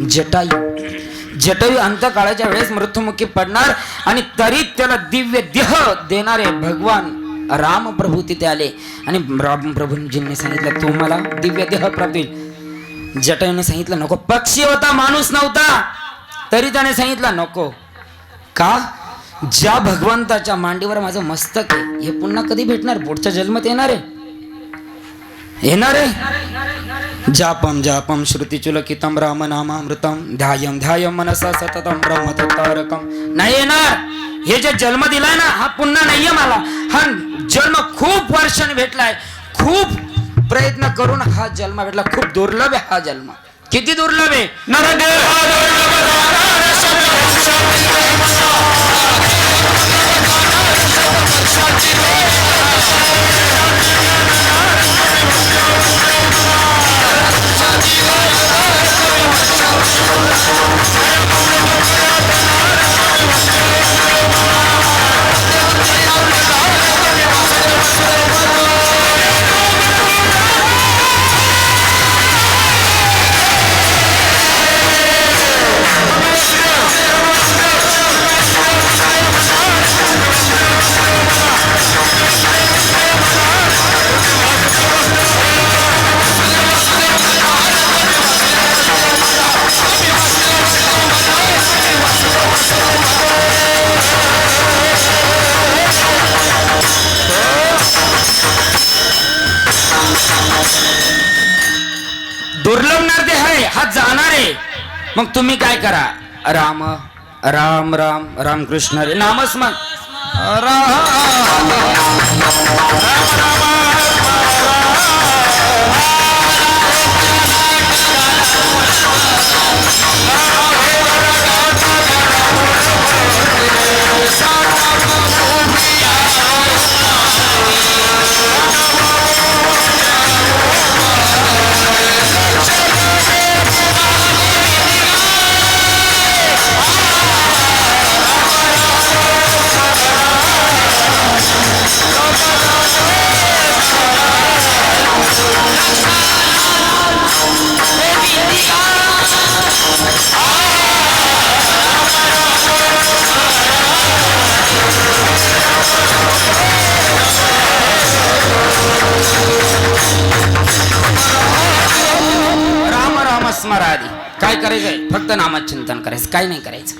जटायू अंतकाळाच्या वेळेस मृत्युमुखी पडणार आणि तरी त्याला दिव्य देह देणारे भगवान राम प्रभू तिथे आले आणि राम प्रभूंजींनी सांगितलं, तुम्हाला दिव्य देह प्राप्त होईल. जटायूने सांगितलं नको. पक्षी होता, माणूस नव्हता, तरी त्याने सांगितलं नको. का? ज्या भगवंताच्या मांडीवर माझं मस्तक आहे, हे पुन्हा कधी भेटणार? पुढच्या जन्मात येणार आहे. जापम जापम श्रुतिचुलकितम राम नामामृतम ध्यायम ध्यायम मनसा सततम ब्रह्मतत्तारकम. नाही येणार. हे जे जन्म दिलाय ना हा पुन्हा नाहीये मला. हा जन्म खूप वर्षांनी भेटलाय, खूप प्रयत्न करून हा जन्म भेटला. खूप दुर्लभ आहे हा जन्म. किती दुर्लभ आहे? दुर्लभ नर आहे हा, जाणार आहे. मग तुम्ही काय करा? राम राम राम राम कृष्ण रे नामस्मरण. भस्मरा आधी काय करायचंय? फक्त नामचिंतन करायचं, काय नाही करायचं.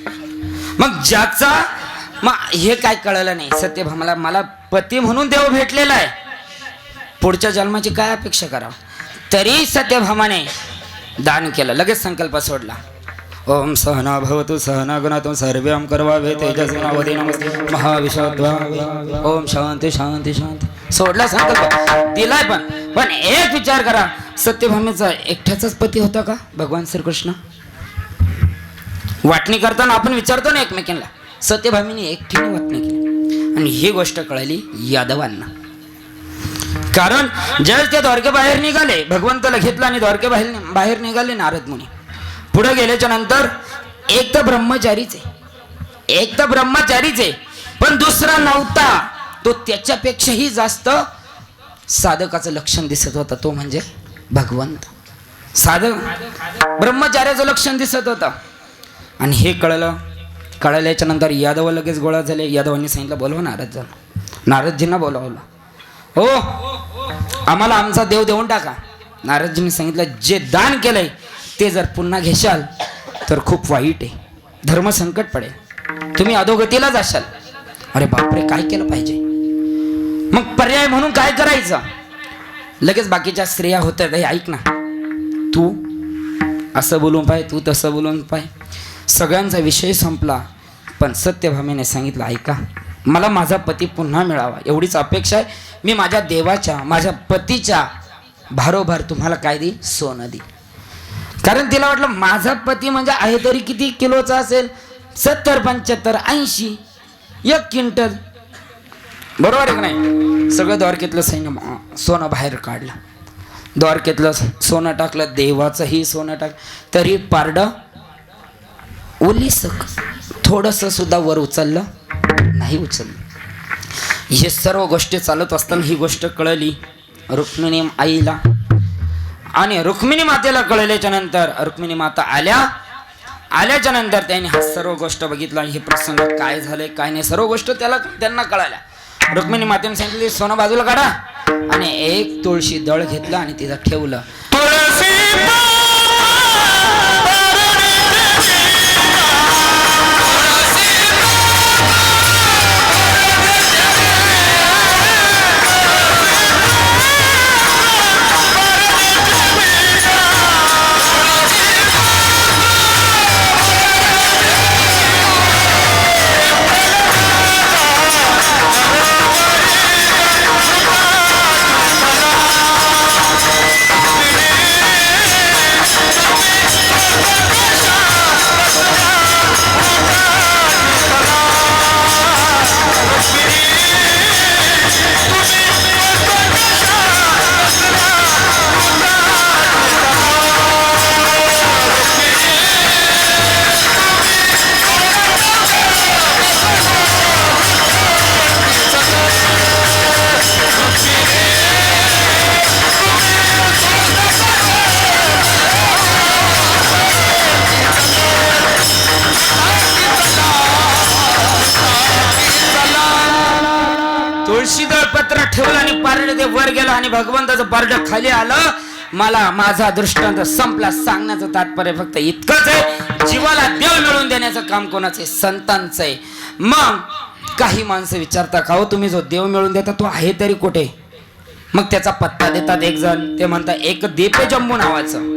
मग ज्याचा मग हे काय कळलं नाही सत्यभामाला, मला पती म्हणून देव भेटलेला आहे, पुढच्या जन्माची काय अपेक्षा करावं. तरी सत्यभामाने दान केलं, लगेच संकल्प सोडला. ओम सहना भवतु सहना गुणातु सर्वं करवावे तेजस्विनावधे नमस्ते महाविषद्वा. ओम शांती शांती शांती. सोडला संकल्प, दिलाय. पण एक विचार करा, सत्यभामेचा एकट्याचाच पती होता का भगवान श्रीकृष्ण? वाटणी करताना आपण विचारतो ना एकमेकांना, सत्यभामीने एकटीने वाटणी केली. आणि ही गोष्ट कळली यादवांना. कारण ज्यावेळेस ते द्वारके बाहेर निघाले, भगवंताला घेतलं आणि द्वारके बाहेर निघाले नारद मुनी. पुढे गेल्याच्या नंतर एक तर ब्रह्मचारीच आहे, पण दुसरा नव्हता. तो त्याच्यापेक्षाही जास्त साधकाचं लक्षण दिसत होता, तो म्हणजे भगवंत. साधक ब्रह्मचार्याचं लक्षण दिसत होतं. आणि हे कळल्याच्या नंतर यादव लगेच गोळा झाले. यादवांनी सांगितलं बोलवा नारदजींना बोलावलं. हो, आम्हाला आमचा देव देऊन टाका. नारदजींनी सांगितलं जे दान केलंय ते जर पुन्हा घेशाल तर खूप वाईट आहे, धर्मसंकट पडेल, तुम्ही अधोगतीला जाशाल. अरे बापरे, काय केलं पाहिजे? मग पर्याय म्हणून काय करायचं? लगेच बाकीच्या स्त्रिया होत्या, हे ऐक ना, तू असं बोलून पाय, तू तसं बोलून पाय. सगळ्यांचा विषय संपला. पण सत्यभामेने सांगितलं ऐका, मला माझा पती पुन्हा मिळावा एवढीच अपेक्षा आहे. मी माझ्या देवाच्या, माझ्या पतीच्या भारोभार तुम्हाला काय देईल? सोनं देईल. कारण तिला वाटलं माझा पती म्हणजे आहे तरी किती किलोचा असेल? 70, 75, 80, 1 क्विंटल. बरोबर आहे की नाही? सगळं द्वारकेतलं सोनं बाहेर काढलं, द्वारकेतलं सोनं टाकलं, देवाचंही सोनं टाकलं, तरी पारडं ओलीसक थोडंसं सुद्धा वर उचललं नाही. हे सर्व गोष्टी चालत असताना ही गोष्ट कळली रुक्मिणी आईला. आणि रुक्मिणी मातेला कळल्याच्या नंतर रुक्मिणी माता आल्याच्या नंतर त्यांनी हा सर्व गोष्ट बघितला. हे प्रसंग काय झाले काय नाही सर्व गोष्ट त्यांना कळाल्या. रुक्मिणी मातेने सांगितले सोनं बाजूला काढा आणि एक तुळशी दळ घेतलं आणि तिथं ठेवलं. तुळशीदळ पत्र ठेवलं आणि पारड ते वर गेलं आणि भगवंताचं पारड खाली आलं. मला माझा दृष्टांत संपला. सांगण्याचं तात्पर्य फक्त इतकंच आहे, जीवाला देव मिळवून देण्याचं काम कोणाचं आहे? संतांचं आहे. मग काही माणसं विचारता का हो तुम्ही जो देव मिळवून देता तो आहे तरी कुठे? मग त्याचा पत्ता देतात एक जण, ते म्हणतात एक दीप जम्बू नावाचं.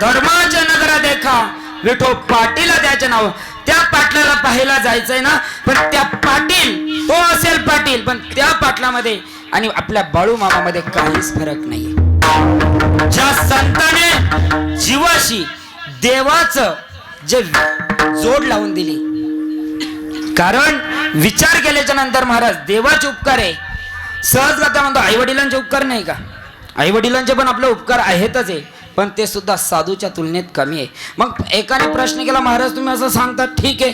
धर्माच्या नगरा देखा विठो पाटील त्याचे नाव. त्या पाटलाला पाहायला जायचंय ना, पण त्या पाटील तो असेल पाटील, पण त्या पाटलामध्ये आणि आपल्या बाळू मामामध्ये काहीच फरक नाहीये. ज्या संताने जीवाशी देवाचं जे जोड लावून दिली, कारण विचार केल्याच्या नंतर महाराज देवाचे उपकार आहे. सहज गाता म्हणतो आई वडिलांचे उपकार नाही का, आई वडिलांचे पण आपले उपकार आहेतच आहे, पण ते सुद्धा साधूच्या तुलनेत कमी आहे. मग एकाने प्रश्न केला, महाराज तुम्ही असं सांगता ठीक आहे,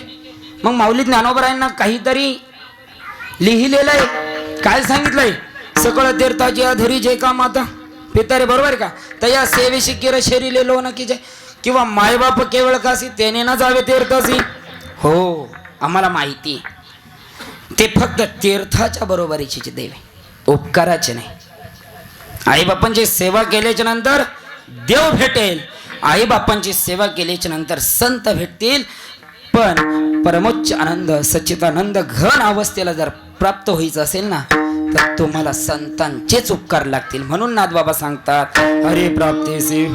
मग माऊली ज्ञानोबरायांना काहीतरी लिहिलेलं आहे, काय सांगितलंय, सकळ तीर्थाची अधरी जे का माता पितारे, बरोबर का, तया सेवेशी किर शेरीले लो न की जय, किंवा मायबाप केवळ कासी त्याने ना जावे तीर्थासी. हो आम्हाला माहिती, ते फक्त तीर्थाच्या बरोबरीचे देव आहे, उपकाराचे नाही. आई बापांची सेवा केल्याच्या नंतर देव भेटेल, आई बापांची सेवा केल्याच्या नंतर संत भेटतील, पण परमोच्च आनंद सच्चिदानंद घन अवस्थेला जर प्राप्त व्हायचं असेल ना, तर तुम्हाला संतांचेच उपकार लागतील. म्हणून नाथबाबा सांगतात हरे प्राप्तीसी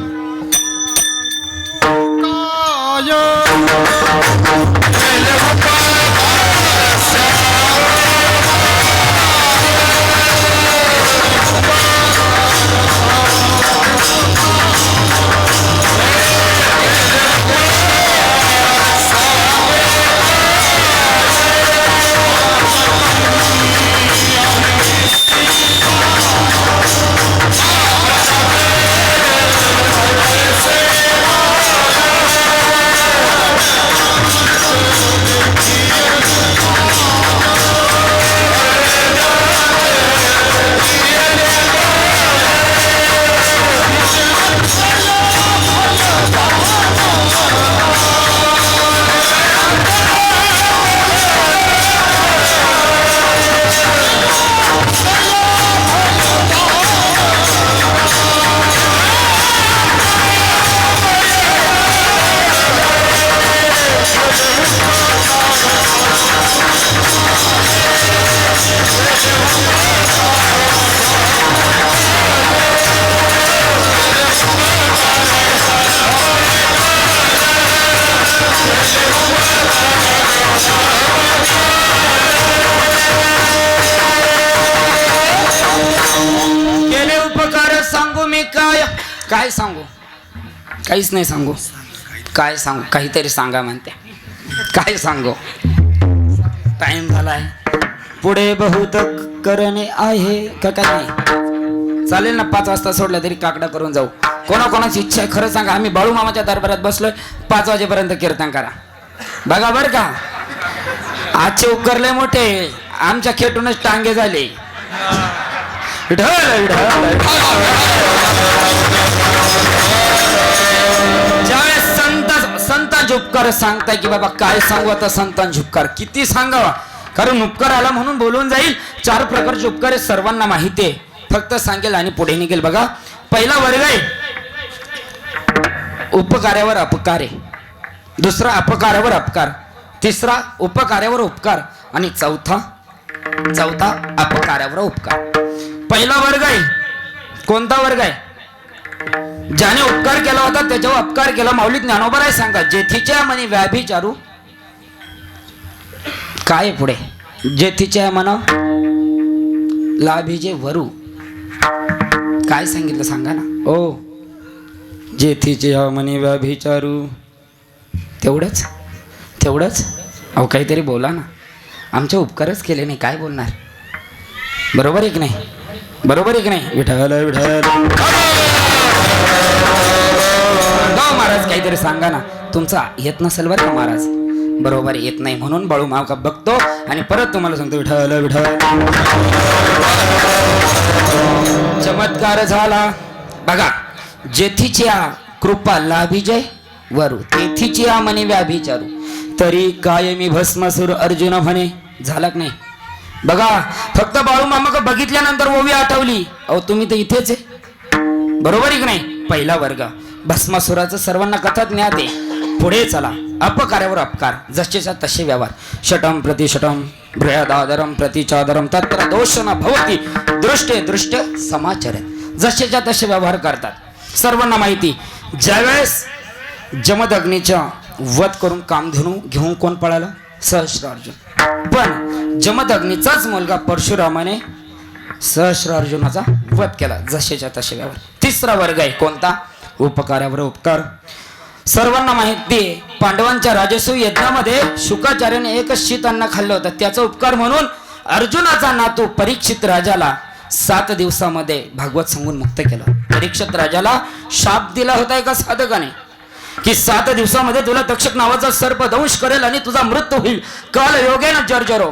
काय सांगू, काहीच नाही सांगू, काय सांगू, काहीतरी सांगा म्हणते, काय सांगू. टाइम झालाय, पुढे बहुत करणे आहे का काय नाही, चालेल ना 5 वाजता सोडलं तरी काकडा करून जाऊ. कोणाकोणाची इच्छा आहे खरं सांगा, आम्ही बाळू मामाच्या दरबारात बसलोय, 5 वाजेपर्यंत कीर्तन करा बघा बर का. आजचे उपकार लय मोठे, आमच्या खेटूनच टांगे झाले. ज्यावेळेस संतांचे उपकार सांगताय की बाबा काय सांगू आता, संतांचे उपकार किती सांगावा, कारण उपकार आला म्हणून बोलून जाईल. 4 प्रकारचे उपकार आहे, सर्वांना माहिती आहे, फक्त सांगेल आणि पुढे निघेल. बघा पहिला वर्ग आहे उपकार्यावर अपकार आहे, दुसरा अपकारावर अपकार, तिसरा उपकार्यावर उपकार आणि चौथा अपकारावर उपकार. पहिला वर्ग आहे कोणता वर्ग आहे, ज्याने उपकार केला होता त्याच्यावर अपकार केला. माऊली ज्ञानोबराय सांगा जेथीच्या मनी व्याभिचारू, काय पुढे जेथीच्या म्हणा लाभीजे वरू, काय सांगितलं सांगा ना. ओ जेथीचे मनी व्याभिचारू, तेवढंच अहो काहीतरी बोला ना, आमचे उपकारच केले नाही, काय बोलणार. बरोबर आहे की नाही, बरोबर आहे की नाही. विठ्ठल विठ्ठल महाराज काहीतरी सांगा ना, तुमचा येत नसेल बरं का महाराज, बरोबर येत नाही म्हणून बाळू माव का बघतो आणि परत तुम्हाला सांगतो विठ्ठल विठ्ठल. चमत्कार झाला बघा, जेथीच्या कृपा लाभिजय वरू, तेथीची मनी व्याभिचारू, तरी काय मी भस्मासूर अर्जुन म्हणे. झाला की नाही बघा, फक्त बाळू मामा का बघितल्यानंतर ओवी आठवली, अहो तुम्ही तर इथेच आहे, बरोबर आहे की नाही. पहिला वर्ग भस्मासुराचं सर्वांना कथा ज्ञात आहे. पुढे चला अपकार्यावर अपकार, जसेच्या तसे व्यवहार. शटम प्रतिशटम बृहदादरम प्रतिचादरम तत्र दोष न भवती दृष्टे दृष्ट समाचर, जसेच्या तसे व्यवहार करतात, सर्वांना माहिती. ज्यावेळेस जमदग्नीच्या वध करून कामधेनू घेऊन कोण पळाला? सहस्रार्जुन. पण जमदग्नीचाच मुलगा परशुरामाने सहस्रार्जुनाचा वध केला जसेच्या तसे व्यवहार. तिसरा वर्ग आहे कोणता? उपकारावर उपकार. सर्वांना माहिती आहे पांडवांच्या राजसूय यज्ञामध्ये शुकाचार्याने एकच शीत अन्न खाल्लं होतं. त्याचा उपकार म्हणून अर्जुनाचा नातू परीक्षित राजाला 7 दिवसामध्ये भागवत सांगून मुक्त केलं. परीक्षित राजाला शाप दिला होता एका साधकाने की 7 दिवसामध्ये तुला तक्षक नावाचा सर्प दंश करेल आणि तुझा मृत्यू होईल. काल योगेन जर्जरो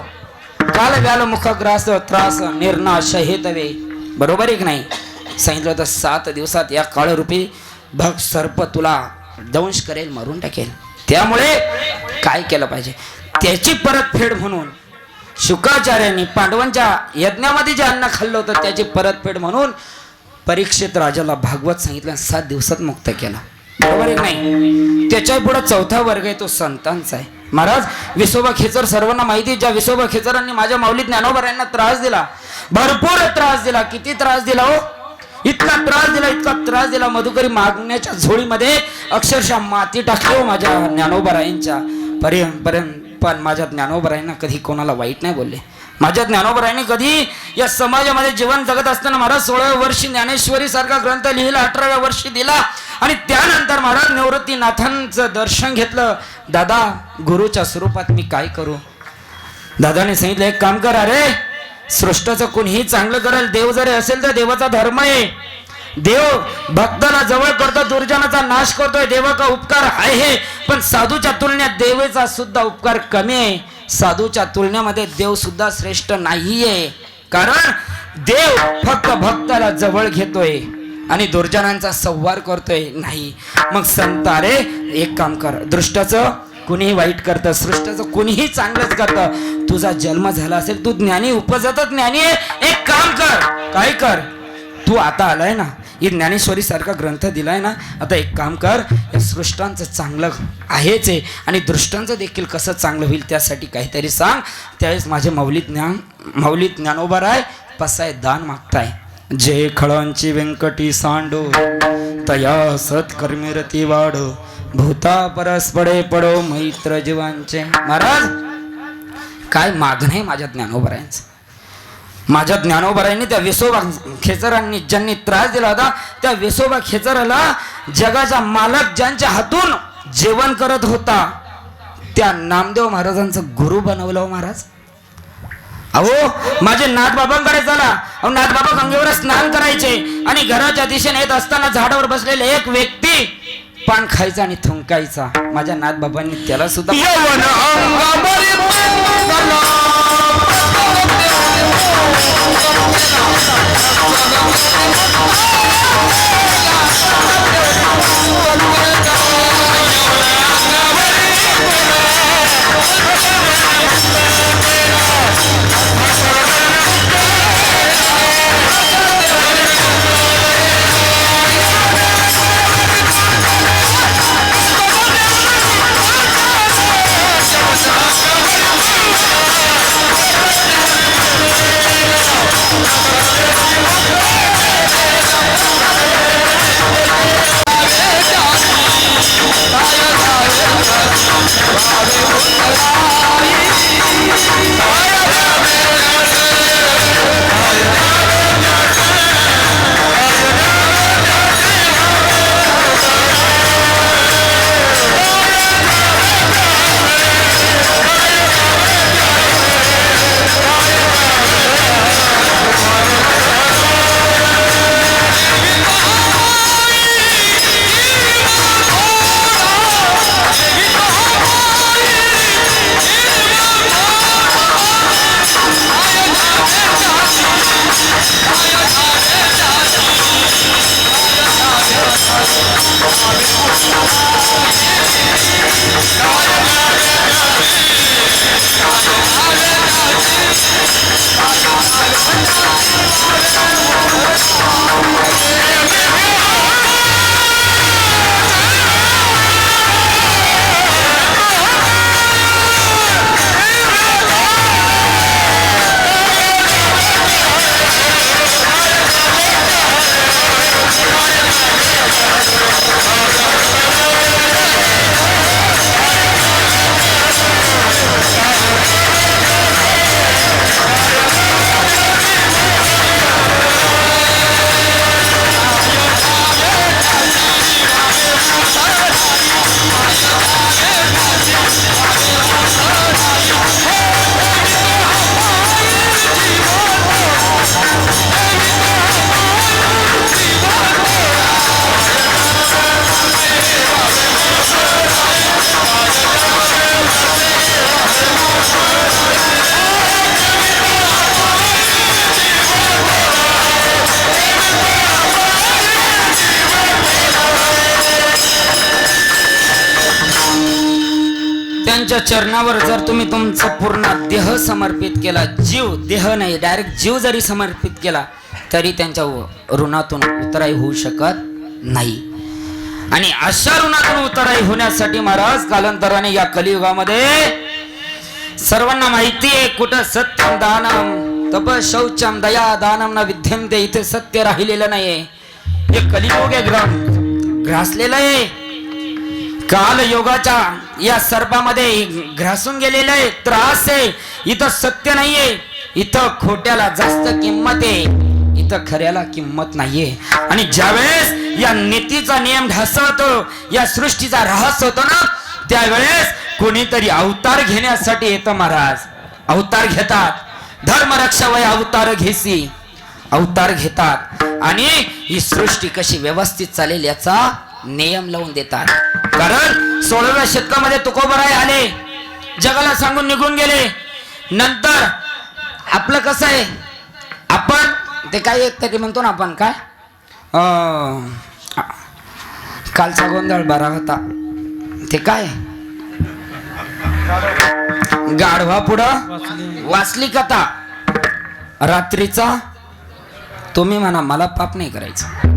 काल व्याल मुखग्रास त्रास निर्नाश हे तवे. बरोबर आहे की नाही? सांगितलं होतं 7 दिवसात या काळरूपी भग सर्प तुला दंश करेल, मारून टाकेल. त्यामुळे काय केलं पाहिजे? त्याची परतफेड म्हणून शुकाचार्यांनी पांडवांच्या यज्ञामध्ये जे अन्न खाल्लं होतं त्याची परतफेड म्हणून परीक्षित राजाला भागवत सांगितलं, 7 दिवसात मुक्त केला. बरोबर आहे नाही? त्याच्या पुढे चौथा वर्ग आहे तो संतांचा आहे. महाराज विसोबा खेचर सर्वांना माहिती आहे. ज्या विसोबा खेचरांनी माझ्या माऊलीत ज्ञानोबा यांना त्रास दिला, भरपूर त्रास दिला. किती त्रास दिला हो? इतका त्रास दिला मधुकरी मागण्याच्या झोळीमध्ये अक्षरशः माती टाकली हो माझ्या ज्ञानोबरायांच्या पर्यंत. पण माझ्या ज्ञानोबरायांना कधी कोणाला वाईट नाही बोलले. माझ्या ज्ञानोबरायांनी कधी या समाजामध्ये जीवन जगत असताना महाराज 16व्या वर्षी ज्ञानेश्वरी सारखा ग्रंथ लिहिला, 18व्या वर्षी दिला आणि त्यानंतर महाराज निवृत्तीनाथांचं दर्शन घेतलं. दादा गुरुच्या स्वरूपात मी काय करू? दादाने सांगितलं एक काम कर, अरे सृष्टाचं कोणीही चांगलं करेल, देव जरी असेल तर देवाचा धर्म आहे. देव भक्ताला जवळ करतो, दुर्जनाचा नाश करतोय. देवा का उपकार आहे, पण साधूच्या तुलनेत देवाचा सुद्धा उपकार कमी आहे. साधूच्या तुलनेमध्ये देव सुद्धा श्रेष्ठ नाहीये. कारण देव फक्त भक्ताला जवळ घेतोय आणि दुर्जनांचा संहार करतोय नाही. मग संत अरे एक काम कर, दृष्टाचं कुणीही वाईट करतं, सृष्टाचं कुणीही चांगलंच करतं. तुझा जन्म झाला असेल, तू ज्ञानी उपजतच ज्ञानी आहे. एक काम कर, काय कर, तू आता आलाय ना, ही ज्ञानेश्वरी सारखा ग्रंथ दिलाय ना, आता एक काम कर, या सृष्टांचं चांगलं आहेच आहे आणि दृष्टांचं देखील कसं चांगलं होईल त्यासाठी काहीतरी सांग. त्यावेळेस माझे माऊलीत ज्ञानोबराय पसाय दान मागताय. जे खळांची व्यंकटी सांडो तया सत्कर्मीरती वाढ भूता परस्पडे पडो मैत्र जीवांचे. महाराज काय मागणं आहे माझ्या ज्ञानोबरायांचं? माझ्या ज्ञानोबरायांनी त्या विसोबा खेचरांनी ज्यांनी त्रास दिला होता त्या विसोबा खेचराला जगाचा मालक ज्यांच्या हातून जेवण करत होता त्या नामदेव महाराजांचं गुरु बनवलं. महाराज अहो माझे नाथबाबांकडे चला. अहो नाथबाबा गंगेवर स्नान करायचे आणि घराच्या दिशेने येत असताना झाडावर बसलेले एक व्यक्ती पान खायचा आणि थुंकायचा. माझ्या नाथबाबांनी त्याला सुद्धा त्यांच्या चरणावर जर तुम्ही तुमचा पूर्ण देह समर्पित केला, जीव, देह नाही डायरेक्ट जीव जरी समर्पित केला तरी त्यांच्या ऋणातून उतराई होऊ शकत नाही. आणि अशा ऋणातून उतराई होण्यासाठी महाराज कालांतराने या कलियुगामध्ये सर्वांना माहिती आहे कुठं सत्यम दानम तप शौचम दया दानम न विद्यमते, इथे सत्य राहिलेलं नाहीये. हे कलियुग आहे, ग्रासलेलं आहे. काल योगाच्या या सर्पामध्ये ग्रासून गेलेलं आहे, त्रास आहे. इथं सत्य नाहीये, इथं खोट्याला जास्त किंमत आहे, इथं खऱ्याला किंमत नाहीये. आणि ज्यावेळेस या नीतीचा नियम ढासळतो, या सृष्टीचा रहस्य होतो ना, त्यावेळेस कोणीतरी अवतार घेण्यासाठी येतं महाराज. अवतार घेतात, धर्मरक्षा वय अवतार घेसी, अवतार घेतात आणि ही सृष्टी कशी व्यवस्थित चालेल याचा नियम लावून देतात. कारण 16व्या शतकामध्ये तुकोबराय आले, जगाला सांगून निघून गेले. नंतर आपलं कसं आहे, आपण ते काय एक तरी म्हणतो ना आपण काय कालचा गोंधळ बरा होता, ते काय गाढवा पुढं वाचली कथा, रात्रीचा तुम्ही म्हणा मला पाप नाही करायचं.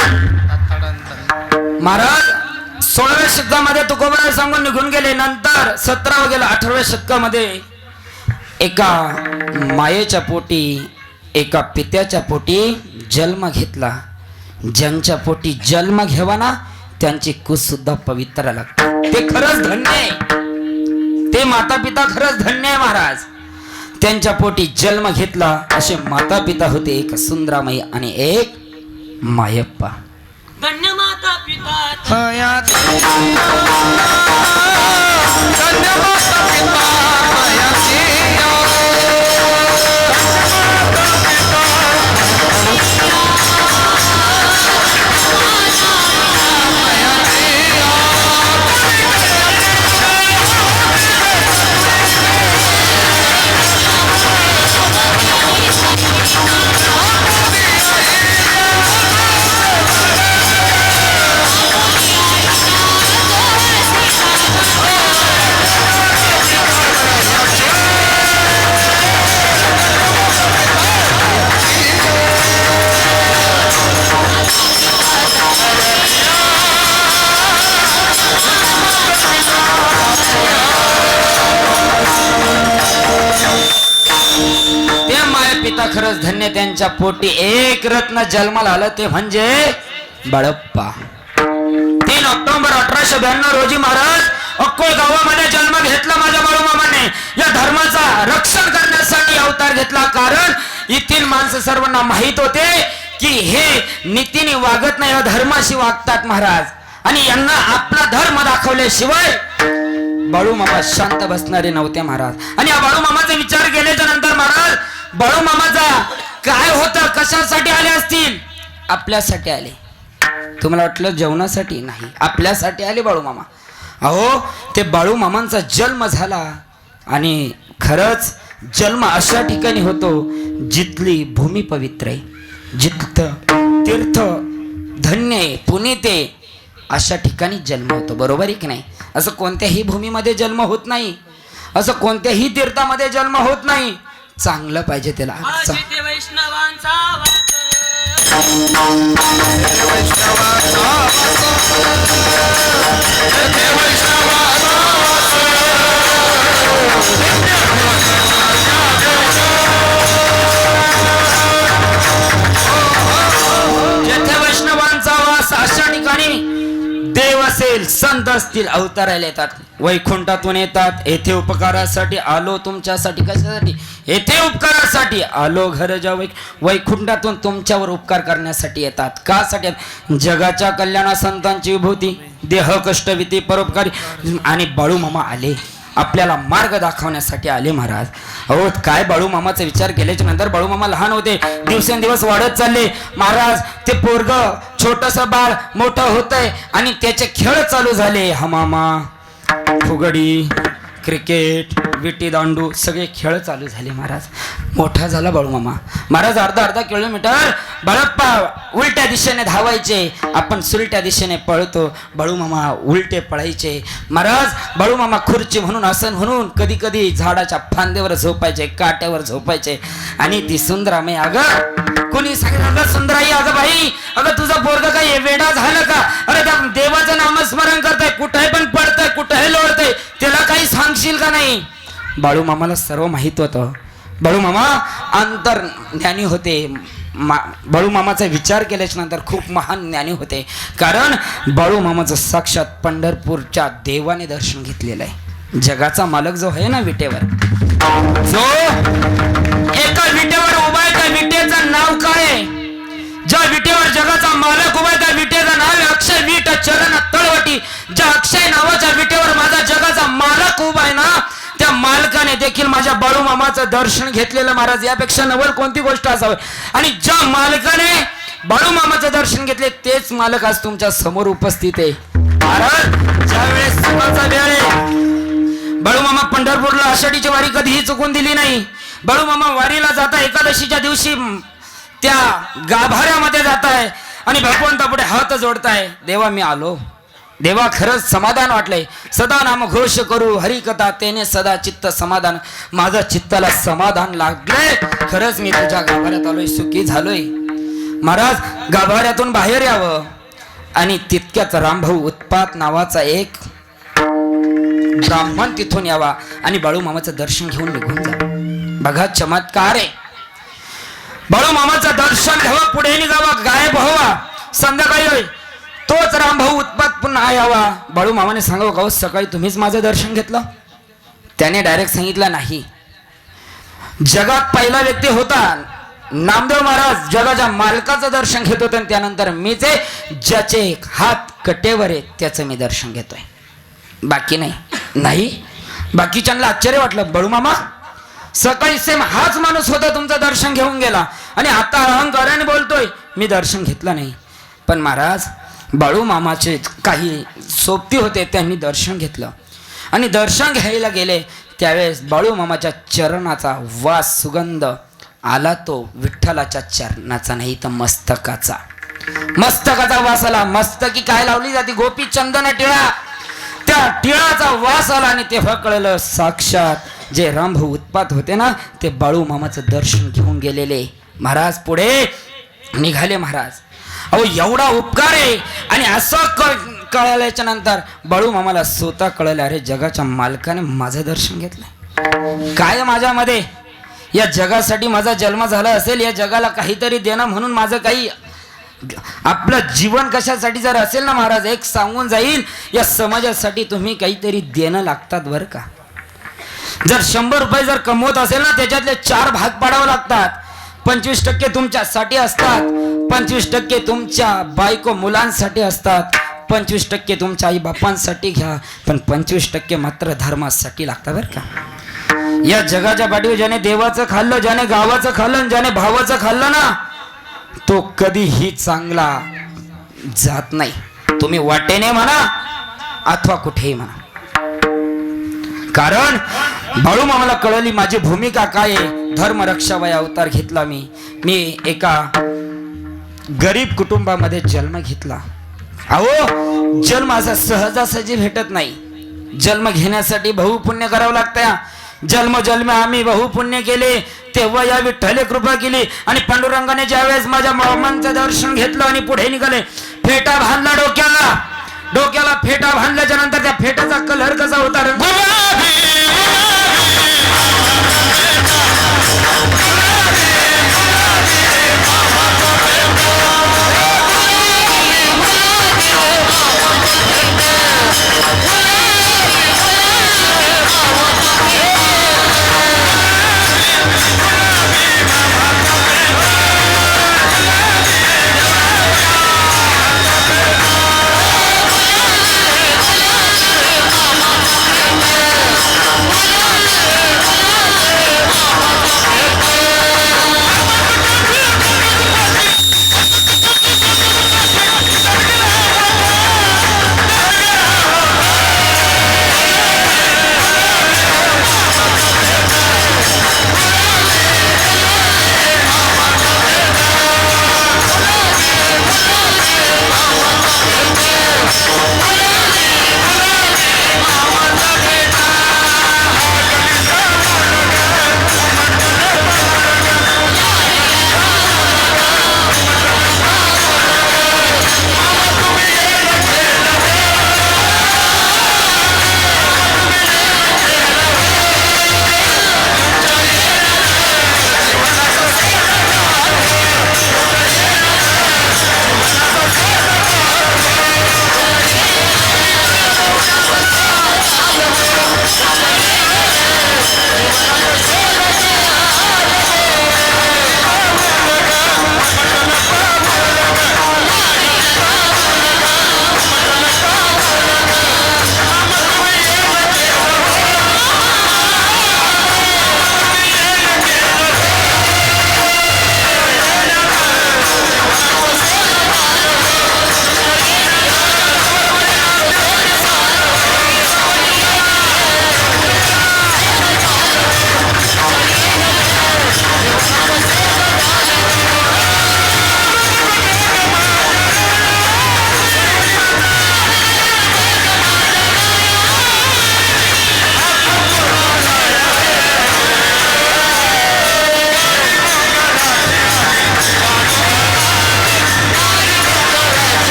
महाराज 16व्या शतकामध्ये तुकोबराय सांगून निघून गेले. नंतर 17व्या गेला 18व्या शतकामध्ये एका मायेच्या पोटी, एका पित्याच्या पोटी जन्म घेतला. ज्यांच्या पोटी जन्म घ्यावा ना त्यांची कुस सुद्धा पवित्र लागते. ते खरंच धन्य आहे, ते माता पिता खरंच धन्य आहे महाराज. त्यांच्या पोटी जन्म घेतला असे माता पिता होते, एक सुंदरामाई आणि एक मायप्पा. धन्य माता पिता धन्य माता पिता खरंच धन्य. त्यांच्या पोटी एक रत्न जन्माला आलं ते म्हणजे बाळप्पा. 3 ऑक्टोबर 1892 रोजी महाराज अक्कोळ गावामध्ये जन्म घेतला माझ्या बाळूमामाने. या धर्माचा रक्षण करण्यासाठी अवतार घेतला. कारण येथील माणसं सर्वांना माहित होते की हे नीतीने वागत नाही, धर्माशी वागतात महाराज. आणि यांना आपला धर्म दाखवल्याशिवाय बाळूमामा शांत बसणारे नव्हते महाराज. आणि या बाळूमामाचा विचार केल्याच्या नंतर महाराज बाळूमामाचा काय होतं, कशासाठी आले असतील? आपल्यासाठी आले. तुम्हाला वाटलं जेवणासाठी? नाही, आपल्यासाठी आले बाळूमामा. अहो ते बाळूमामांचा जन्म झाला आणि खरंच जन्म अशा ठिकाणी होतो जिथली भूमी पवित्र आहे, जिथं तीर्थ धन्य आहे, पुनीत आहे, अशा ठिकाणी जन्म होतो. बरोबर आहे की नाही? असं कोणत्याही भूमीमध्ये जन्म होत नाही, असं कोणत्याही तीर्थामध्ये जन्म होत नाही. चांगलं पाहिजे त्याला. वैष्णवांचा जेथे वैष्णवांचा वास अशा ठिकाणी देव असेल, संत असतील, अवतारायला येतात, वैकुंठातून येतात. येथे उपकारासाठी आलो तुमच्यासाठी. कशासाठी? येथे उपकारासाठी आलो. घर जा वैकुंठातून तुमच्यावर उपकार करण्यासाठी येतात. का साठी? जगाच्या कल्याणा संतांची विभूती, देह कष्टविती परोपकारी. आणि बाळूमामा आले, आपल्याला मार्ग दाखवण्यासाठी आले महाराज. अहो काय बाळूमामाचा विचार केल्याच्या नंतर बाळूमामा लहान होते, दिवसेंदिवस वाढत चालले महाराज. ते पोरग छोटस बाळ मोठं होतंय आणि त्याचे खेळ चालू झाले. हमामा, फुगडी, क्रिकेट, विटी दांडू सगळे खेळ चालू झाले महाराज. मोठा झाला बाळूमामा. महाराज अर्धा किलोमीटर बळप्पा उलट्या दिशेने धावायचे, आपण सुलट्या दिशेने पळतो. बाळूमामा उलटे पळायचे. महाराज बाळूमामा खुर्ची म्हणून आसन म्हणून कधी कधी झाडाच्या फांद्यावर झोपायचे, काट्यावर झोपायचे. आणि ती सुंदरामे अगं कोणी सांगितलं सुंदराई अगं बाई अगं तुझा पोरगा काय वेडा झालं का? अरे त्या देवाचं नामस्मरण करताय, कुठे पण पडतंय, कुठेही लोळतंय, त्याला काही सांगशील का नाही? बाळूमामाला सर्व माहित होतं. बाळूमामा अंतर्ज्ञानी होते. बाळूमामाचा विचार केल्याच्या नंतर खूप महान ज्ञानी होते. कारण बाळूमामाचं साक्षात पंढरपूरच्या देवाने दर्शन घेतलेलं आहे. जगाचा मालक जो आहे ना विटेवर, जो एका विटेवर उभा आहे, त्या विटेचं नाव काय आहे? ज्या विटेवर जगाचा मालक उभा आहे त्या विटेचं नाव आहे अक्षय विट चरण तळवटी. ज्या अक्षय नावाच्या विटेवर माझा जगाचा मालक उभा आहे ना, त्या मालकाने देखील माझ्या बाळूमामाचं दर्शन घेतलेलं. महाराज यापेक्षा नवल कोणती गोष्ट असावी? आणि ज्या मालकाने बाळूमामाचं दर्शन घेतले तेच मालक आज तुमच्या समोर उपस्थित आहे. महाराज ज्या वेळेस सुखाचा वेळ आहे, बाळूमामा पंढरपूरला आषाढीची वारी कधीही चुकून दिली नाही. बाळूमामा वारीला जाता एकादशीच्या दिवशी त्या गाभाऱ्यामध्ये जाताय आणि भगवंतापुढे हात जोडताय. देवा मी आलो. देवा खरंच समाधान वाटलंय. सदा नाम घोष करू हरिकथा तेने सदा चित्त समाधान. माझं चित्ताला समाधान लागलंय. खरंच मी तुझ्या गाभाऱ्यात आलोय, सुखी झालोय. महाराज गाभाऱ्यातून बाहेर यावं आणि तितक्याच रामभाऊ उत्पात नावाचा एक ब्राह्मण तिथून यावा आणि बाळूमामाचं दर्शन घेऊन निघून जा. बघा चमत्कार आहे. बाळूमामाचं दर्शन घ्यावं, पुढे निघावा, गायब व्हावा. संध्याकाळी होय तोच रामभाऊ उत्पात पुन्हा यावा. बाळूमामाने सांगावं का सकाळी तुम्हीच माझं दर्शन घेतलं? त्याने डायरेक्ट सांगितलं नाही. जगात पहिला व्यक्ती होता नामदेव महाराज, जगाच्या मालकाचं दर्शन घेत होतं. आणि त्यानंतर मीच ज्याचे हात कटेवर आहे त्याचं मी दर्शन घेतोय, बाकी नाही. बाकीच्यांना आश्चर्य वाटलं. बाळूमामा सकाळी सेम हाच माणूस होता, तुमचं दर्शन घेऊन गेला आणि आता अहंकाराने बोलतोय मी दर्शन घेतलं नाही. पण महाराज बाळूमामाचे काही सोबती होते, त्यांनी दर्शन घेतलं आणि दर्शन घ्यायला गेले त्यावेळेस बाळूमामाच्या चरणाचा वास सुगंध आला. तो विठ्ठलाच्या चरणाचा नाही तर मस्तकाचा वास आला. मस्तकी काय लावली जाते? गोपी चंदन टिळा. त्या टिळाचा वास आला आणि तेव्हा कळलं साक्षात जे रामभाऊ उत्पात होते ना ते बाळूमामाचं दर्शन घेऊन गेलेले. महाराज पुढे निघाले. महाराज अहो एवढा उपकार आहे. आणि असं कळल्याच्या नंतर बाळूमामाला स्वतः कळलं अरे जगाच्या मालकाने माझं दर्शन घेतलंय. काय माझ्यामध्ये या जगासाठी माझा जन्म झाला असेल, या जगाला काहीतरी देणं म्हणून माझं काही आपलं जीवन कशासाठी जर असेल ना महाराज, एक सांगून जाईल या समाजासाठी तुम्ही काहीतरी देणं लागतात बरं का. जर 100 रुपये जर कमवत असेल ना त्याच्यातले 4 भाग पाडावे लागतात. 25% तुमच्यासाठी असतात, 25% तुमच्या बायको मुलांसाठी असतात, 25% तुमच्या आई बापांसाठी घ्या, पण 25% मात्र धर्मासाठी लागतात बरं का. या जगाच्या पाठीवर ज्याने देवाचं खाल्लं, ज्याने गावाचं खाल्लं, ज्याने भावाचं खाल्लं ना तो कधीही चांगला जात नाही. तुम्ही वाटेने म्हणा अथवा कुठेही म्हणा. कारण बाळूमामाला कळली माझी भूमिका काय आहे. धर्मरक्षावय अवतार घेतला मी एका गरीब कुटुंबामध्ये जन्म घेतला. अहो जन्म असा सहजासहजी भेटत नाही. जन्म घेण्यासाठी बहुपुण्य करावं लागतं. जन्म आम्ही बहुपुण्य केले तेव्हा या विठ्ठले कृपा केली. आणि पांडुरंगाने ज्यावेळेस माझ्या मामांचं दर्शन घेतलं आणि पुढे निघाले, फेटा बांधला डोक्याला फेटा बांधल्याच्या नंतर त्या फेटाचा कलर कसा होता?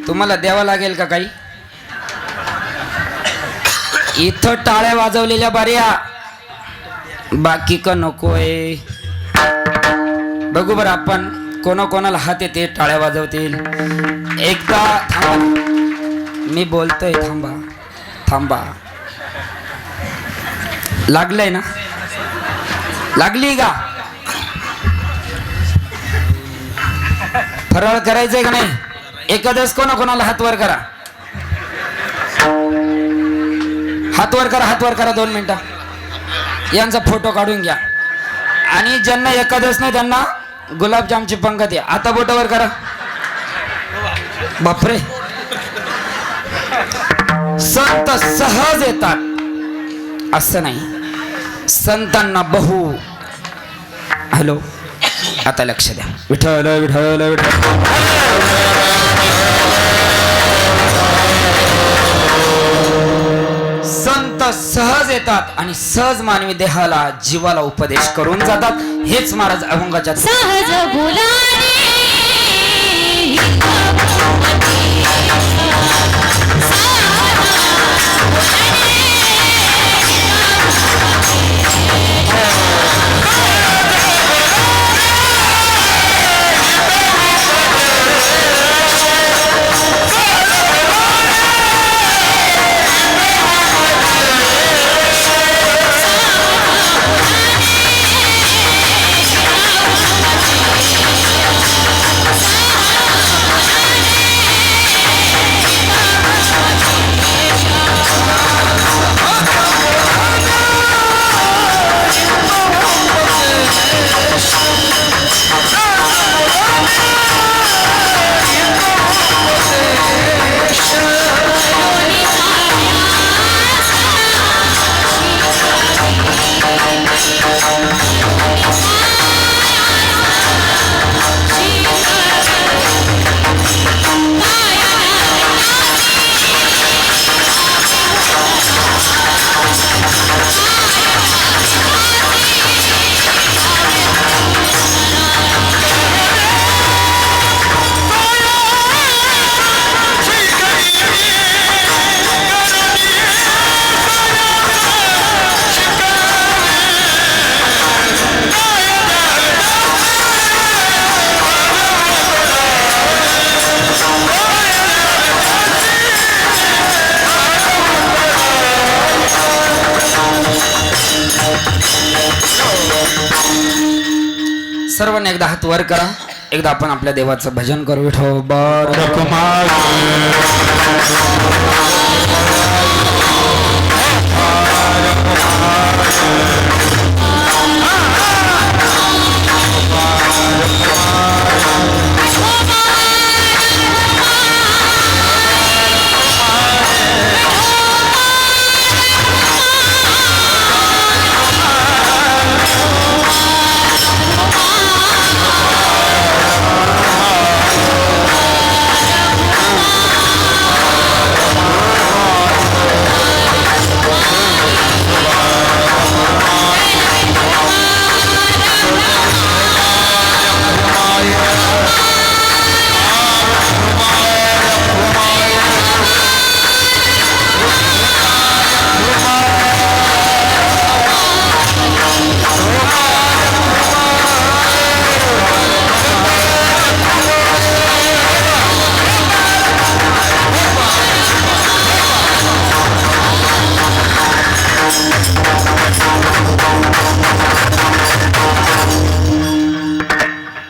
तुम्हाला द्यावं लागेल का काही? इथं टाळ्या वाजवलेल्या बऱ्या, बाकी का नकोय. बघू बरं आपण कोणाकोणाला हात येते टाळ्या वाजवतील. एकदा थांबा, मी बोलतोय. थांबा थांबा. लागलंय ना? लागली का? फराळ करायचंय का नाही? एखादच कोणाकोणाला हात वर करा. हात वर करा, हात वर करा. 2 मिनिटं यांचा फोटो काढून घ्या. आणि ज्यांना एखादच नाही त्यांना गुलाबजामची पंगत आहे. आता बोटावर करा. बापरे, संत सहज येतात असं नाही, संतांना बहु. हॅलो, आता लक्ष द्या. विठ्ठल विठ्ठल विठ्ठल. संत सहज येतात आणि सहज मानवी देहाला जीवाला उपदेश करून जातात. हेच महाराज अभंगाच्या सहज बोलाने सर्वांनी एकदा हात वर करा. एकदा आपण आपल्या देवाचं भजन करू. विठोबा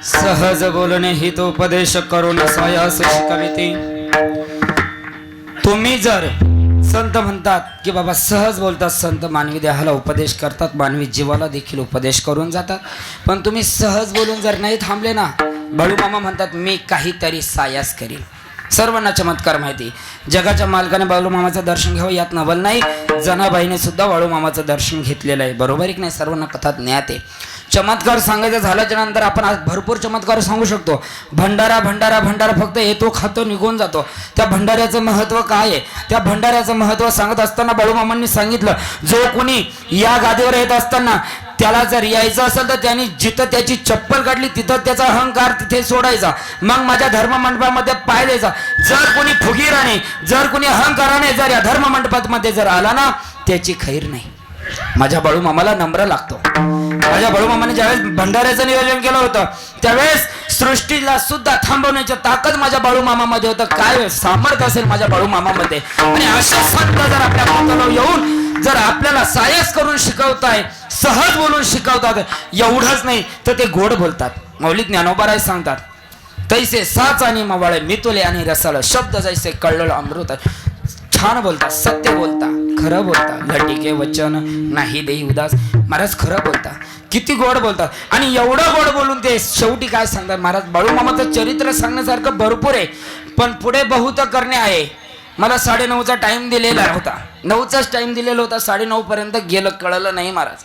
सहज बोलणे हित उपदेश करून सायास शिकविते. तुम्ही जर संत म्हणतात की बाबा सहज बोलतात संत, मानवी देहाला उपदेश करतात, मानवी जीवाला देखील उपदेश करून जातात, पण तुम्ही सहज बोलून जर नाही थांबले ना, बाळूमामा म्हणतात मी काहीतरी सायास करील. सर्वांना चमत्कार माहिती. जगाच्या मालकाने बाळूमामाचं दर्शन घ्यावं यात नवल नाही. जनाबाईने सुद्धा बाळूमामाचं दर्शन घेतलेलं आहे. बरोबर आहे की नाही? सर्वांना कथात ज्ञात आहे. चमत्कार सांगायचं झाल्याच्या नंतर आपण आज भरपूर चमत्कार सांगू शकतो. भंडारा भंडारा भंडारा फक्त येतो, खातो, निघून जातो. त्या भंडाऱ्याचं महत्त्व काय आहे? त्या भंडाऱ्याचं महत्त्व सांगत असताना बाळूमामांनी सांगितलं, जो कोणी या गादीवर येत असताना त्याला जर यायचं असेल तर त्यांनी जिथं त्याची चप्पल काढली तिथं त्याचा अहंकार तिथे सोडायचा, मग माझ्या धर्म मंडपामध्ये पाय द्यायचा. जर कोणी फुगीराने, जर कोणी अहंकाराने जर या धर्म मंडपामध्ये जर आला ना, त्याची खैर नाही. माझ्या बाळू मामाला नम्र लागतो. माझ्या बाळू मामाने ज्यावेळेस भंडाऱ्याचं नियोजन केलं होतं त्यावेळेस सृष्टीला सुद्धा थांबवण्याची ताकद माझ्या बाळू मामामध्ये होतं. काय सामर्थ्य असेल माझ्या बाळू मामामध्ये. आणि असे संत जर आपल्या पोटाला येऊन जर आपल्याला सायस करून शिकवताय, सहज बोलून शिकवतात, एवढंच नाही तर ते गोड बोलतात. मौलिक ज्ञानोबा सांगतात, तैसे साच आणि मवाळे मितुले आणि रसाळ शब्द जैसे कळलं अमृत. छान बोलता, सत्य बोलता, खरं बोलता, लटिके वचन नाही देई उदास. महाराज खरं बोलता, किती गोड बोलतात. आणि एवढं गोड बोलून ते शेवटी काय सांगतात महाराज, बाळू मामाचं चरित्र सांगण्यासारखं भरपूर आहे, पण पुढे बहुत करणे आहे. मला 9:30चा टाइम दिलेला होता, 9चाच टाइम दिलेला होता, 9:30 पर्यंत गेलं कळलं नाही महाराज.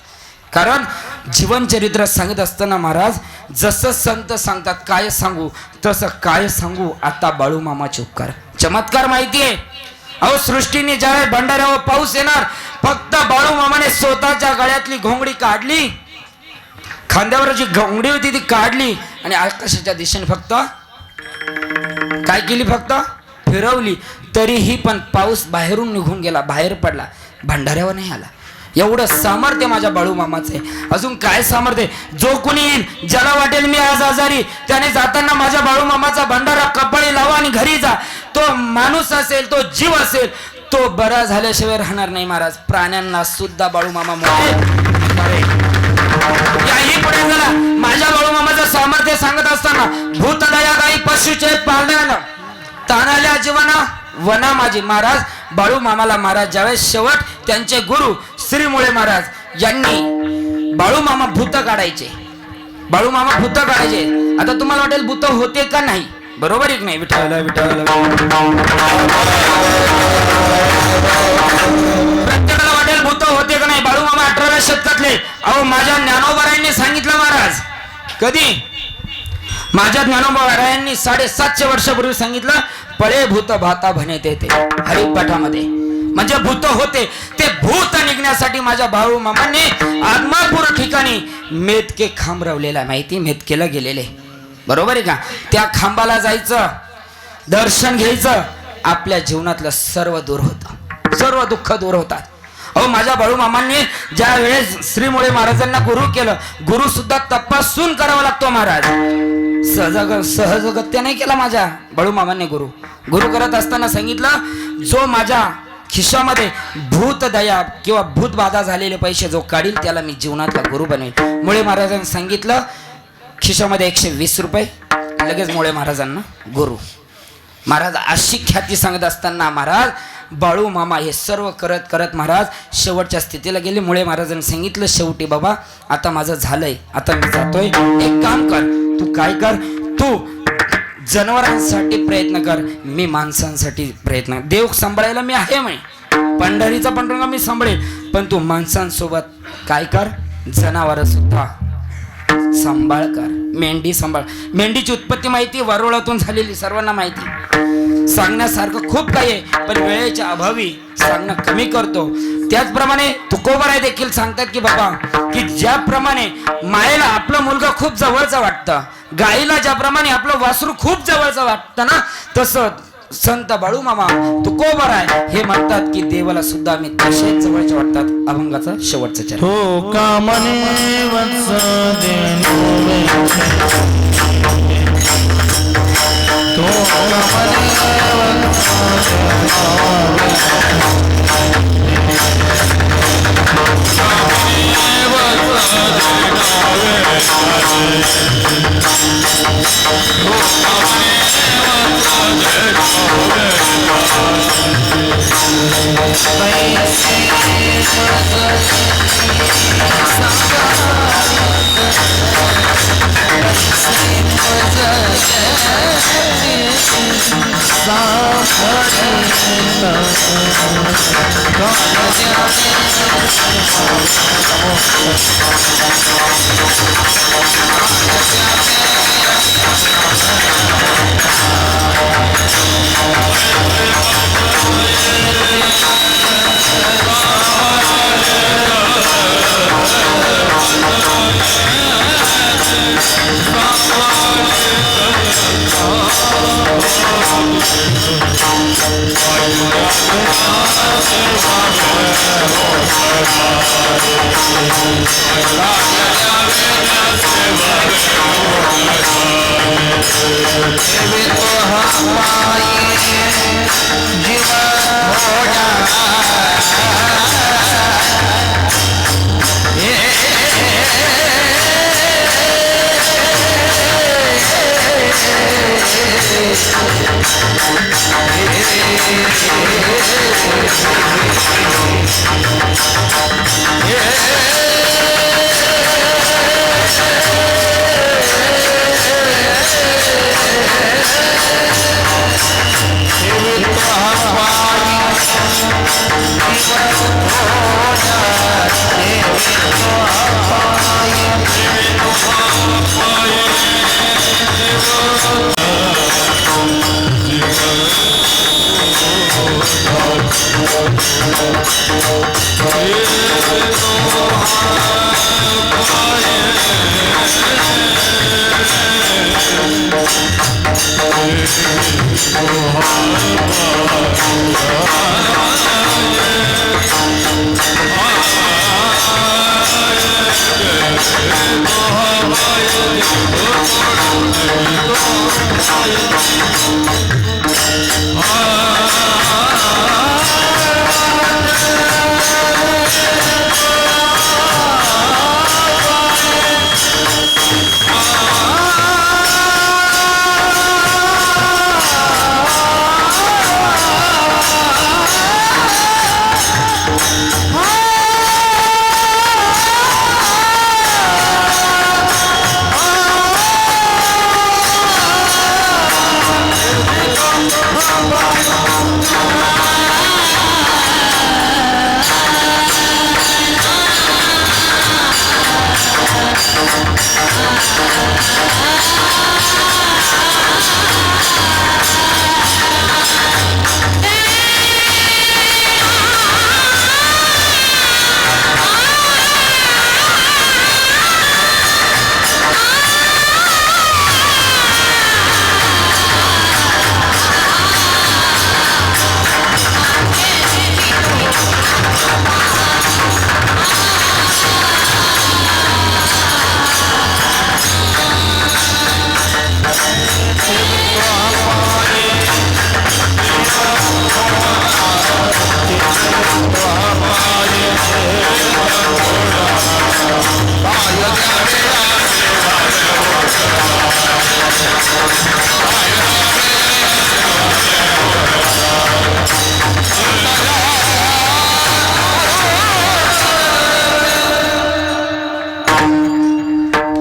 कारण जीवनचरित्र सांगत असताना महाराज जसं संत सांगतात काय सांगू तसं काय सांगू. आता बाळू मामाचे उपकार, चमत्कार माहितीये. अहो सृष्टीने ज्यावेळेस भंडाऱ्यावर पाऊस येणार, फक्त बाळू मामाने स्वतःच्या गळ्यातली घोंगडी काढली, खांद्यावर जी घोंगडी होती ती काढली आणि आकाशाच्या दिशेने फक्त काय केली, फक्त फिरवली. तरीही पण पाऊस बाहेरून निघून गेला, बाहेर पडला, भंडाऱ्यावर नाही आला. एवढं सामर्थ्य माझ्या बाळू मामाचं आहे. अजून काय सामर्थ्य. जो कोणी येईल, ज्याला वाटेल मी आज आजारी, त्याने जाताना माझ्या बाळू मामाचा भंडारा कपाळी लावा आणि घरी जा. तो माणूस असेल, तो जीव असेल, तो बरा झाल्याशिवाय राहणार नाही महाराज. प्राण्यांना सुद्धा बाळू मामा याही पुढे झाला. माझ्या बाळू मामाचं सामर्थ्य सांगत असताना, भूतदया गाई पशुचे पालना तानाल्या जीवना वना माझी. महाराज बाळू मामाला महाराज ज्यावेळेस शेवट त्यांचे गुरु श्रीमुळे महाराज यांनी बाळू मामा भूत काढायचे, बाळू मामा भूत काढायचे. आता तुम्हाला वाटेल भूत होते का नाही, बरोबर एक नाही. विठ्ठल विठ्ठल प्रत्येकाला वाटेल भूत होते का नाही. बाळू मामा 18व्या शतकातले. अहो माझ्या ज्ञानोबारायांनी सांगितलं महाराज, कधी माझ्या ज्ञानोबारायांनी 750 वर्षापूर्वी सांगितलं, पळे भूत भाता भने ते हरिपाठामध्ये. म्हणजे भूत होते, ते भूत निघण्यासाठी माझ्या बाळू मामांनी आदमापूर ठिकाणी मेतके खांब रवलेला माहिती, मेतकेला गेलेले, बरोबर आहे का. त्या खांबाला जायचं, दर्शन घ्यायचं, आपल्या जीवनातलं सर्व दूर होतं, सर्व दुःख दूर होतात. अहो माझ्या बाळू मामांनी ज्या वेळेस श्रीमुळे महाराजांना गुरु केलं, गुरु सुद्धा तपासून करावा लागतो महाराज. सहजगत्या नाही केला माझ्या बाळू मामांनी गुरु करत असताना सांगितलं, जो माझ्या खिशामध्ये भूत दया किंवा भूत बाधा झालेले पैसे जो काढील त्याला मी जीवनातला गुरु बनेल. मुळे महाराजांनी सांगितलं, खिशामध्ये 120 रुपये, लगेच मुळे महाराजांना गुरु. महाराज अशी ख्याती सांगत असताना महाराज बाळू मामा हे सर्व करत करत महाराज शेवटच्या स्थितीला गेले. मुळे महाराजांनी सांगितलं, शेवटी बाबा आता माझं झालंय, आता मी जातोय, एक काम कर, तू काय कर, तू जनावरांसाठी प्रयत्न कर, मी माणसांसाठी प्रयत्न. देव सांभाळायला मी आहे, म्हणे पंढरीचा पांडुरंग मी सांभाळेल, पण तू माणसांसोबत काय कर, जनावर सुद्धा सांभाळ कर, मेंढी सांभाळ. मेंढीची उत्पत्ती माहिती वरोळातून झालेली, सर्वांना माहिती. सांगण्यासारखं खूप काही आहे, पण वेळेच्या अभावी सांगणं कमी करतो. त्याचप्रमाणे तुकोबाराय देखील सांगतात की बाबा, की ज्याप्रमाणे मायेला आपलं मुलगा खूप जवळचं वाटतं, गाईला ज्याप्रमाणे आपलं वासरू खूप जवळचं वाटतं ना, तसं संत बाळू मामा तुकोबाराय हे म्हणतात की देवाला सुद्धा मी तसेच जवळचे वाटतात. अभंगाचा शेवटचा चरण. हो कामने वत्स देनो तो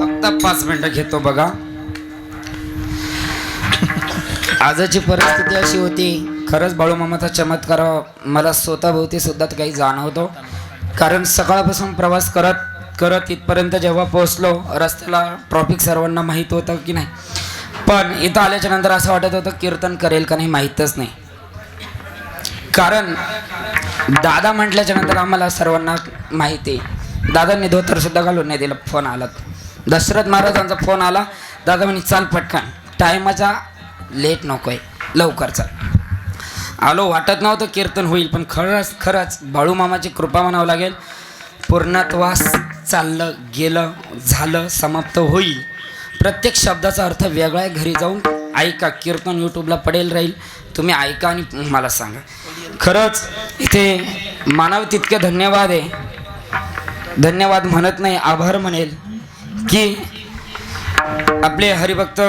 फक्त 5 मिनिटं घेतो बघा. आजची परिस्थिती अशी होती, खरंच बाळूमामाचा चमत्कार मला स्वतःभोवती सुद्धा काही जाणवतो. कारण सकाळपासून प्रवास करत करत इथपर्यंत जेव्हा पोहोचलो, रस्त्याला ट्रॉफिक सर्वांना माहीत होतं की नाही, पण इथं आल्याच्या नंतर असं वाटत होतं कीर्तन करेल का नाही माहीतच नाही. कारण दादा म्हटल्याच्या नंतर आम्हाला सर्वांना माहिती आहे, दादांनी धोतर सुद्धा घालून नाही दिलं. फोन आला, दशरथ महाराजांचा फोन आला, दादा म्हणे चाल पटकन, टायमाचा लेट नकोय, लवकरचा. आलो, वाटत नव्हतं कीर्तन होईल, पण खरंच बाळूमामाची कृपा म्हणावं लागेल. पूर्णत्वास चाललं गेलं, झालं, समाप्त होईल. प्रत्येक शब्दाचा अर्थ वेगळा आहे. घरी जाऊन ऐका, कीर्तन यूट्यूबला पडेल राहील, तुम्ही ऐका आणि मला सांगा. खरंच इथे मानव तितके धन्यवाद आहे. धन्यवाद म्हणत नाही, आभार म्हणेल की आपले हरिभक्त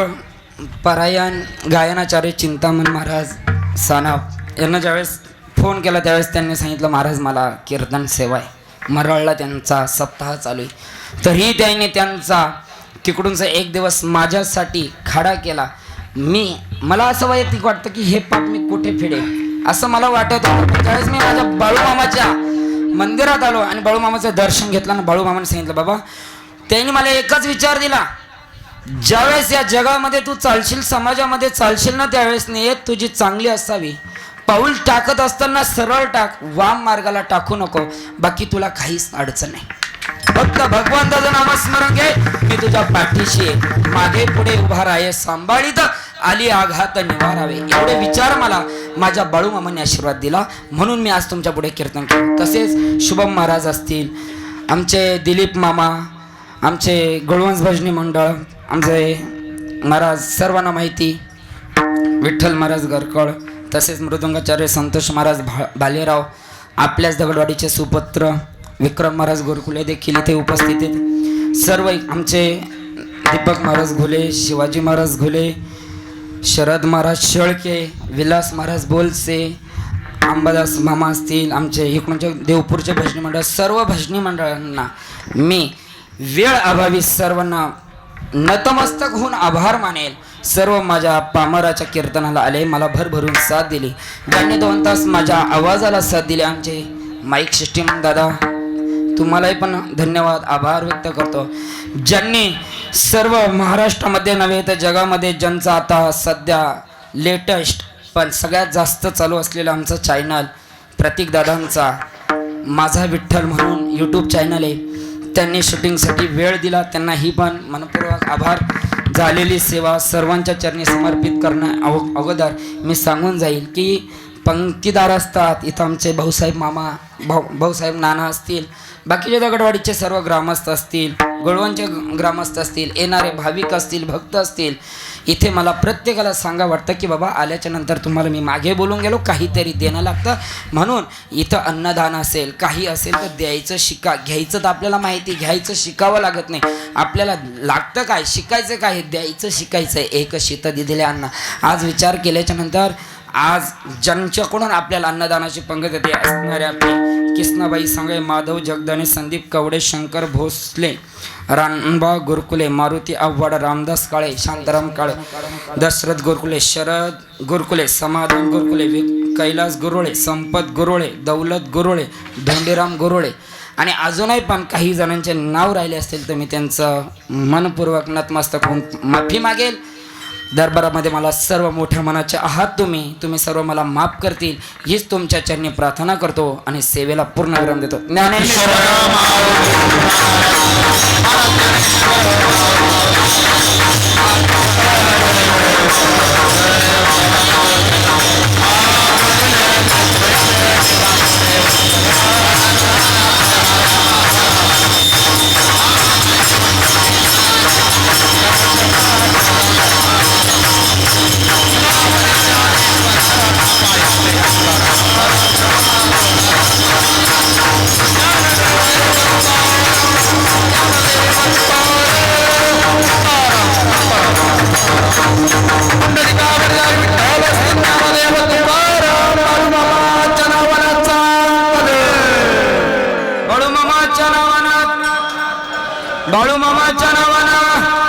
परायण गायनाचार्य चिंतामण महाराज सानप यांना ज्यावेळेस फोन केला त्यावेळेस त्यांनी सांगितलं, महाराज मला कीर्तन सेवा आहे, मरळला त्यांचा सप्ताह चालू आहे. तरीही त्यांनी त्यांचा तिकडूनचा 1 दिवस माझ्यासाठी खाडा केला. मला असं वैयक्तिक वाटतं की हे पाप मी कुठे फेडे असं मला वाटत होतं. पण ज्यावेळेस मी माझ्या बाळूमामाच्या मंदिरात आलो आणि बाळूमामाचं दर्शन घेतलं ना, बाळूमामाने सांगितलं, बाबा त्यांनी मला एकच विचार दिला, ज्यावेळेस या जगामध्ये तू चालशील, समाजामध्ये चालशील ना, त्यावेळेस नियत तुझी चांगली असावी. पाऊल टाकत असताना सरळ टाक, वाम मार्गाला टाकू नको, बाकी तुला काहीच अडचण नाही. फक्त भगवंताचं नामस्मरण घे, मी तुझ्या पाठीशी आहे, मागे पुढे उभा राहे सांभाळीत, आली आघात निवारावे, एवढे विचार मला माझ्या बाळूमामांनी आशीर्वाद दिला, म्हणून मी आज तुमच्या पुढे कीर्तन केलं. तसेच शुभम महाराज असतील, आमचे दिलीप मामा, आमचे गळवंश भजनी मंडळ, आमचे महाराज सर्वांना माहिती, विठ्ठल महाराज गरकळ, तसेच मृदुंगाचार्य संतोष महाराज भालेराव, आपल्याच दगडवाडीचे सुपुत्र विक्रम महाराज गोरकुले देखील इथे उपस्थित आहेत. सर्व आमचे दीपक महाराज घुले, शिवाजी महाराज घुले, शरद महाराज शेळके, विलास महाराज बोलसे, अंबादास मामा असतील, आमचे इकडूनचे देवपूरचे भजनी मंडळ, सर्व भजनी मंडळांना मी वेळ अभावी सर्वांना नतमस्तक होऊन आभार मानेल. सर्व माझ्या पामराच्या कीर्तनाला आले, मला भरभरून साथ दिली, ज्यांनी 2 तास माझ्या आवाजाला साथ दिली. आमचे माईक सिस्टीम दादा, तुम्हालाही पण धन्यवाद, आभार व्यक्त करतो. ज्यांनी सर्व महाराष्ट्रामध्ये नव्हे तर जगामध्ये, ज्यांचं आता सध्या लेटेस्ट पण सगळ्यात जास्त चालू असलेलं आमचं चॅनल प्रतीक दादांचा माझा विठ्ठल म्हणून यूट्यूब चॅनल आहे, त्यांनी शूटिंगसाठी वेळ दिला, त्यांनाही पण मनपूर्वक आभार. झालेली सेवा सर्वांच्या चरणी समर्पित करण्या अगोदर मी सांगून जाईल की पंक्तीदार असतात इथं आमचे भाऊसाहेब मामा, भाऊसाहेब नाना असतील, बाकीचे दगडवाडीचे सर्व ग्रामस्थ असतील, गळवणचे ग्रामस्थ असतील, येणारे भाविक असतील, भक्त असतील. इथे मला प्रत्येकाला सांगा वाटतं की बाबा आल्याच्या नंतर तुम्हाला मी मागे बोलून गेलो, काहीतरी देणं लागतं, म्हणून इथं अन्नदान असेल, काही असेल तर द्यायचं शिका. घ्यायचं तर आपल्याला माहिती, घ्यायचं शिकावं लागत नाही, आपल्याला लागतं काय, शिकायचं काय, द्यायचं शिकायचं आहे. एक शीत दिलेले अन्न. आज विचार केल्याच्या नंतर आज ज्यांच्याकडून आपल्याला अन्नदानाची पंगत येते असणारे आपले किसनाबाई सांगळे, माधव जगदाणे, संदीप कवडे, शंकर भोसले, रानबा गुरकुले, मारुती आव्हाड, रामदास काळे, शांताराम काळे, दशरथ गुरकुले, शरद गुरकुले, समाधान गुरकुले, कैलास गुरोळे, संपत गुरोळे, दौलत गुरोळे, धोंडीराम गुरोळे आणि अजूनही पण काही जणांचे नाव राहिले असतील तर मी त्यांचं मनपूर्वक नतमस्तक होऊन माफी मागेल. दरबारामध्ये मला सर्व मोठ्या मनाचे आहात, तुम्ही सर्व मला माफ करतील हीच तुमच्या चरणी प्रार्थना करतो आणि सेवेला पूर्ण विराम देतो. बाळूमामाच्या नावानं